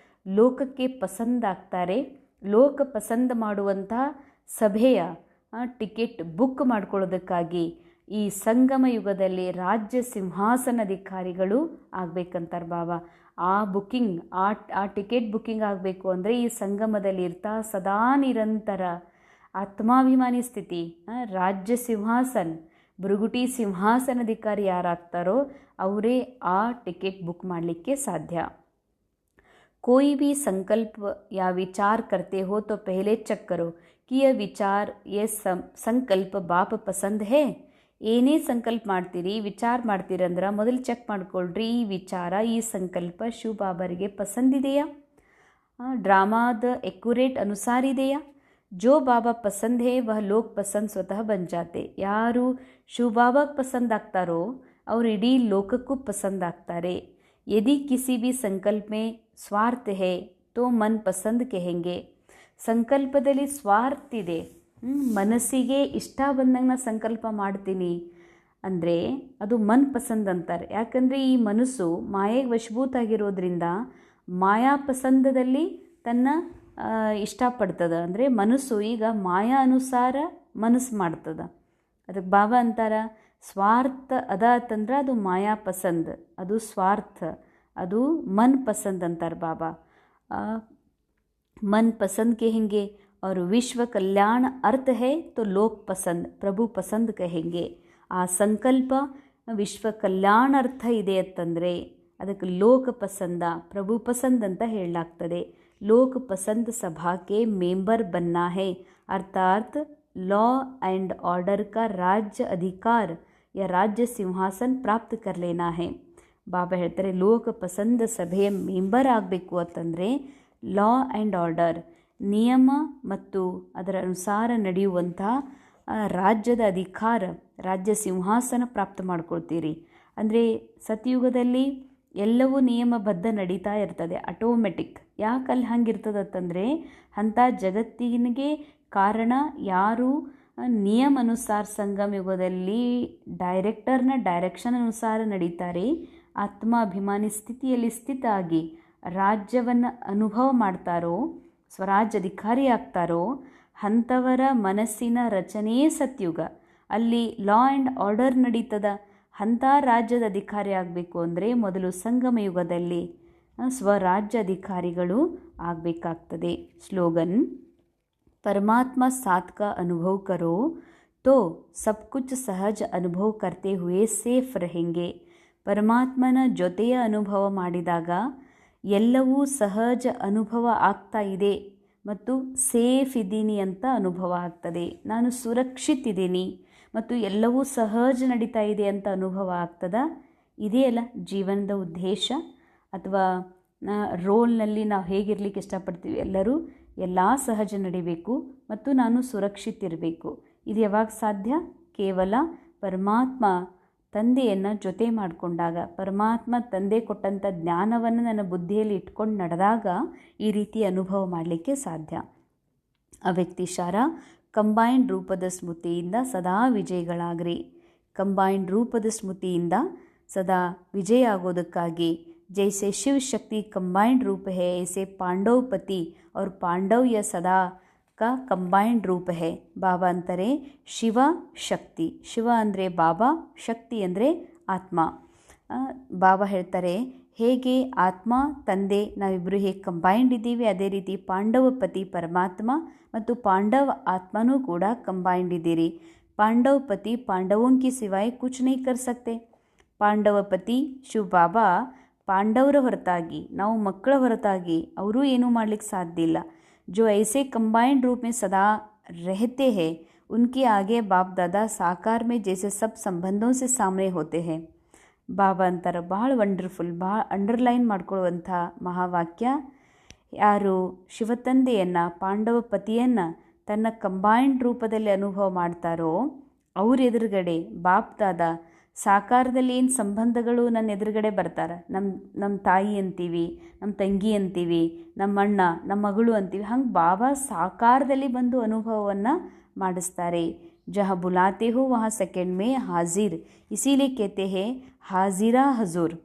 ಲೋಕಕ್ಕೆ ಪಸಂದ್ ಆಗ್ತಾರೆ. ಲೋಕ ಪಸಂದ್ ಮಾಡುವಂತಹ ಸಭೆಯ ಟಿಕೆಟ್ ಬುಕ್ ಮಾಡ್ಕೊಳ್ಳೋದಕ್ಕಾಗಿ ಈ ಸಂಗಮ ಯುಗದಲ್ಲಿ ರಾಜ್ಯ ಸಿಂಹಾಸನಾಧಿಕಾರಿಗಳು ಆಗಬೇಕಂತಾರೆ ಬಾಬಾ. ಆ ಬುಕ್ಕಿಂಗ್ ಆ ಟಿಕೆಟ್ ಬುಕ್ಕಿಂಗ್ ಆಗಬೇಕು ಅಂದರೆ ಈ ಸಂಗಮದಲ್ಲಿ ಇರ್ತಾ ಸದಾ ನಿರಂತರ ಆತ್ಮಾಭಿಮಾನಿ ಸ್ಥಿತಿ, ರಾಜ್ಯ ಸಿಂಹಾಸನ, ಭೃಗುಟಿ ಸಿಂಹಾಸನಾಧಿಕಾರಿ ಯಾರಾಗ್ತಾರೋ ಅವರೇ ಆ ಟಿಕೆಟ್ ಬುಕ್ ಮಾಡಲಿಕ್ಕೆ ಸಾಧ್ಯ. कोई भी संकल्प या विचार करते हो तो पहले चेक करो कि यह विचार ये संकल्प बाप पसंद है. ಏನೇ ಸಂಕಲ್ಪ ಮಾಡ್ತೀರಿ, ವಿಚಾರ ಮಾಡ್ತೀರಂದ್ರೆ ಮೊದಲು ಚೆಕ್ ಮಾಡ್ಕೊಳ್ರಿ, ಈ ವಿಚಾರ ಈ ಸಂಕಲ್ಪ ಶಿವ ಬಾಬರಿಗೆ ಪಸಂದಿದೆಯಾ, ಡ್ರಾಮಾದ ಎಕ್ಯುರೇಟ್ ಅನುಸಾರ ಇದೆಯಾ. जो बाबा पसंद है वह लोग पसंद स्वतः बन जाते. ಯಾರು ಶಿವ ಬಾಬಾಗೆ ಪಸಂದ್ ಆಗ್ತಾರೋ ಅವರು ಇಡೀ ಲೋಕಕ್ಕೂ ಪಸಂದ್ ಆಗ್ತಾರೆ. यदि किसी भी संकल्प में स्वार्थ है तो मन पसंद कहेंगे. ಸಂಕಲ್ಪದಲ್ಲಿ ಸ್ವಾರ್ಥ ಇದೆ. ಮನಸ್ಸಿಗೆ ಇಷ್ಟ ಬಂದಂಗೆ ನಾನು ಸಂಕಲ್ಪ ಮಾಡ್ತೀನಿ ಅಂದರೆ ಅದು ಮನ್ ಪಸಂದ್ ಅಂತಾರೆ. ಯಾಕಂದರೆ ಈ ಮನಸ್ಸು ಮಾಯೆಗೆ ವಶಭೂತ ಆಗಿರೋದ್ರಿಂದ ಮಾಯಾ ಪಸಂದದಲ್ಲಿ ತನ್ನ ಇಷ್ಟಪಡ್ತದೆ. ಅಂದರೆ ಮನಸ್ಸು ಈಗ ಮಾಯಾ ಅನುಸಾರ ಮನಸ್ಸು ಮಾಡ್ತದೆ. ಅದಕ್ಕೆ ಬಾಬಾ ಅಂತಾರ ಸ್ವಾರ್ಥ ಅದ ಅಂತಂದ್ರೆ ಅದು ಮಾಯಾ ಪಸಂದ್, ಅದು ಸ್ವಾರ್ಥ, ಅದು ಮನ್ ಪಸಂದ್ ಅಂತಾರೆ ಬಾಬಾ. मन पसंद कहेंगे और विश्व कल्याण अर्थ है तो लोक पसंद प्रभु पसंद कहेंगे. ಆ ಸಂಕಲ್ಪ ವಿಶ್ವ ಕಲ್ಯಾಣ ಅರ್ಥ ಇದೆ ಅಂತಂದರೆ ಅದಕ್ಕೆ ಲೋಕ ಪಸಂದ ಪ್ರಭು ಪಸಂದ್ ಅಂತ ಹೇಳಲಾಗ್ತದೆ. ಲೋಕ ಪಸಂದ್ ಸಭಾಕ್ಕೆ ಮೆಂಬರ್ ಬನ್ನ है अर्थात लॉ एंड ऑर्डर का राज्य अधिकार या राज्य सिंहासन प्राप्त कर लेना है. ಬಾಬಾ ಹೇಳ್ತಾರೆ ಲೋಕ ಪಸಂದ ಸಭೆಯ ಮೆಂಬರ್ ಆಗಬೇಕು ಅಂತಂದರೆ ಲಾ ಆ್ಯಂಡ್ ಆರ್ಡರ್ ನಿಯಮ ಮತ್ತು ಅದರ ಅನುಸಾರ ನಡೆಯುವಂಥ ರಾಜ್ಯದ ಅಧಿಕಾರ, ರಾಜ್ಯ ಸಿಂಹಾಸನ ಪ್ರಾಪ್ತ ಮಾಡ್ಕೊಳ್ತೀರಿ. ಅಂದರೆ ಸತ್ಯುಗದಲ್ಲಿ ಎಲ್ಲವೂ ನಿಯಮಬದ್ಧ ನಡೀತಾ ಇರ್ತದೆ, ಆಟೋಮೆಟಿಕ್. ಯಾಕೆ ಅಲ್ಲಿ ಹಂಗಿರ್ತದೆ ಅಂತಂದರೆ ಅಂಥ ಜಗತ್ತಿಗೆ ಕಾರಣ ಯಾರು ನಿಯಮ ಅನುಸಾರ ಸಂಗಮ ಯುಗದಲ್ಲಿ ಡೈರೆಕ್ಟರ್ನ ಡೈರೆಕ್ಷನ್ ಅನುಸಾರ ನಡೀತಾರೆ, ಆತ್ಮಾಭಿಮಾನಿ ಸ್ಥಿತಿಯಲ್ಲಿ ಸ್ಥಿತ ಆಗಿ ರಾಜ್ಯವನ್ನು ಅನುಭವ ಮಾಡ್ತಾರೋ, ಸ್ವರಾಜ್ಯ ಅಧಿಕಾರಿ ಆಗ್ತಾರೋ ಅಂಥವರ ಮನಸ್ಸಿನ ರಚನೆಯೇ ಸತ್ಯುಗ. ಅಲ್ಲಿ ಲಾ ಆ್ಯಂಡ್ ಆರ್ಡರ್ ನಡೀತದ. ಅಂಥ ರಾಜ್ಯದ ಅಧಿಕಾರಿ ಆಗಬೇಕು ಅಂದರೆ ಮೊದಲು ಸಂಗಮ ಯುಗದಲ್ಲಿ ಸ್ವರಾಜ್ಯ ಅಧಿಕಾರಿಗಳು ಆಗಬೇಕಾಗ್ತದೆ. ಸ್ಲೋಗನ್ परमात्मा साथ का अनुभव करो तो सब कुछ सहज अनुभव करते हुए ಸೇಫ್ रहेंगे. ಪರಮಾತ್ಮನ ಜೊತೆಯ ಅನುಭವ ಮಾಡಿದಾಗ ಎಲ್ಲವೂ ಸಹಜ ಅನುಭವ ಆಗ್ತಾ ಇದೆ ಮತ್ತು ಸೇಫ್ ಇದ್ದೀನಿ ಅಂತ ಅನುಭವ ಆಗ್ತದೆ. ನಾನು ಸುರಕ್ಷಿತ ಇದ್ದೀನಿ ಮತ್ತು ಎಲ್ಲವೂ ಸಹಜ ನಡೀತಾ ಇದೆ ಅಂತ ಅನುಭವ ಆಗ್ತದ. ಇದೇ ಅಲ್ಲ ಜೀವನದ ಉದ್ದೇಶ ಅಥವಾ ರೋಲ್ನಲ್ಲಿ ನಾವು ಹೇಗಿರಲಿಕ್ಕೆ ಇಷ್ಟಪಡ್ತೀವಿ. ಎಲ್ಲರೂ ಎಲ್ಲ ಸಹಜ ನಡಿಬೇಕು ಮತ್ತು ನಾನು ಸುರಕ್ಷಿತ ಇರಬೇಕು. ಇದು ಯಾವಾಗ ಸಾಧ್ಯ? ಕೇವಲ ಪರಮಾತ್ಮ ತಂದೆಯನ್ನು ಜೊತೆ ಮಾಡಿಕೊಂಡಾಗ, ಪರಮಾತ್ಮ ತಂದೆ ಕೊಟ್ಟಂಥ ಜ್ಞಾನವನ್ನು ನನ್ನ ಬುದ್ಧಿಯಲ್ಲಿ ಇಟ್ಕೊಂಡು ನಡೆದಾಗ ಈ ರೀತಿ ಅನುಭವ ಮಾಡಲಿಕ್ಕೆ ಸಾಧ್ಯ. ಅವ್ಯಕ್ತಿಶಾರ ಕಂಬೈನ್ಡ್ ರೂಪದ ಸ್ಮೃತಿಯಿಂದ ಸದಾ ವಿಜಯಗಳಾಗ್ರಿ. ಕಂಬೈನ್ಡ್ ರೂಪದ ಸ್ಮೃತಿಯಿಂದ ಸದಾ ವಿಜಯ ಆಗೋದಕ್ಕಾಗಿ जैसे शिव शक्ति कंबाइंड रूप है ऐसे पांडवपति और पांडव यह सदा का कंबाइंड रूप है. ಬಾಬಾ ಅಂತಾರೆ ಶಿವ ಶಕ್ತಿ. ಶಿವ ಅಂದರೆ ಬಾಬಾ, ಶಕ್ತಿ ಅಂದರೆ ಆತ್ಮ. ಬಾಬಾ ಹೇಳ್ತಾರೆ ಹೇಗೆ ಆತ್ಮ ತಂದೆ ನಾವಿಬ್ಬರು ಹೇಗೆ ಕಂಬೈಂಡ್ ಇದ್ದೀವಿ ಅದೇ ರೀತಿ ಪಾಂಡವಪತಿ ಪರಮಾತ್ಮ ಮತ್ತು ಪಾಂಡವ ಆತ್ಮನೂ ಕೂಡ ಕಂಬೈಂಡ್ ಇದ್ದೀರಿ. ಪಾಂಡವಪತಿ ಪಾಂಡವೋं की सिवाय कुछ नहीं कर सकते. ಪಾಂಡವಪತಿ ಶಿವ ಬಾಬಾ ಪಾಂಡವರ ಹೊರತಾಗಿ, ನಾವು ಮಕ್ಕಳ ಹೊರತಾಗಿ ಅವರು ಏನೂ ಮಾಡಲಿಕ್ಕೆ ಸಾಧ್ಯ ಇಲ್ಲ. जो ऐसे कंबाइंड रूप में सदा रहते हैं उनके आगे बाप दादा साकार में जैसे सब संबंधों से सामने होते हैं. ಬಾಬಾ ಅಂತಾರೆ ಭಾಳ ವಂಡರ್ಫುಲ್, ಭಾಳ ಅಂಡರ್ಲೈನ್ ಮಾಡ್ಕೊಳ್ಳುವಂಥ ಮಹಾವಾಕ್ಯ. ಯಾರು ಶಿವತಂದೆಯನ್ನು ಪಾಂಡವ ಪತಿಯನ್ನು ತನ್ನ ಕಂಬೈಂಡ್ ರೂಪದಲ್ಲಿ ಅನುಭವ ಮಾಡ್ತಾರೋ ಅವ್ರ ಎದುರುಗಡೆ ಬಾಪ್ ದಾದಾ ಸಾಕಾರದಲ್ಲಿ ಏನು ಸಂಬಂಧಗಳು ನನ್ನ ಎದುರುಗಡೆ ಬರ್ತಾರೆ. ನಮ್ಮ ತಾಯಿ ಅಂತೀವಿ, ನಮ್ಮ ತಂಗಿ ಅಂತೀವಿ, ನಮ್ಮ ಅಣ್ಣ, ನಮ್ಮ ಮಗಳು ಅಂತೀವಿ. ಹಂಗೆ ಬಾಬಾ ಸಾಕಾರದಲ್ಲಿ ಬಂದು ಅನುಭವವನ್ನು ಮಾಡಿಸ್ತಾರೆ. ಜಹ ಬುಲಾತೆ ಹೋ ವಹ ಸೆಕೆಂಡ್ ಮೇ ಹಾಜಿರ್, ಇಸಿಲೇ ಕೇತೆ ಹೇ ಹಾಜಿರಾ ಹಜೂರ್.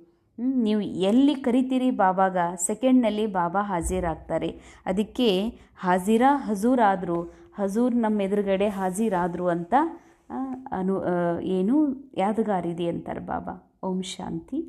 ನೀವು ಎಲ್ಲಿ ಕರಿತೀರಿ ಬಾಬಾಗ ಸೆಕೆಂಡ್ನಲ್ಲಿ ಬಾಬಾ ಹಾಜೀರಾಗ್ತಾರೆ. ಅದಕ್ಕೆ ಹಾಜಿರಾ ಹಜೂರ್ ಆದರು, ಹಜೂರ್ ನಮ್ಮ ಎದುರುಗಡೆ ಹಾಜೀರಾದರು ಅಂತ ಏನು ಯಾದಗಾರಿದೆ ಅಂತಾರೆ ಬಾಬಾ. ಓಂ ಶಾಂತಿ.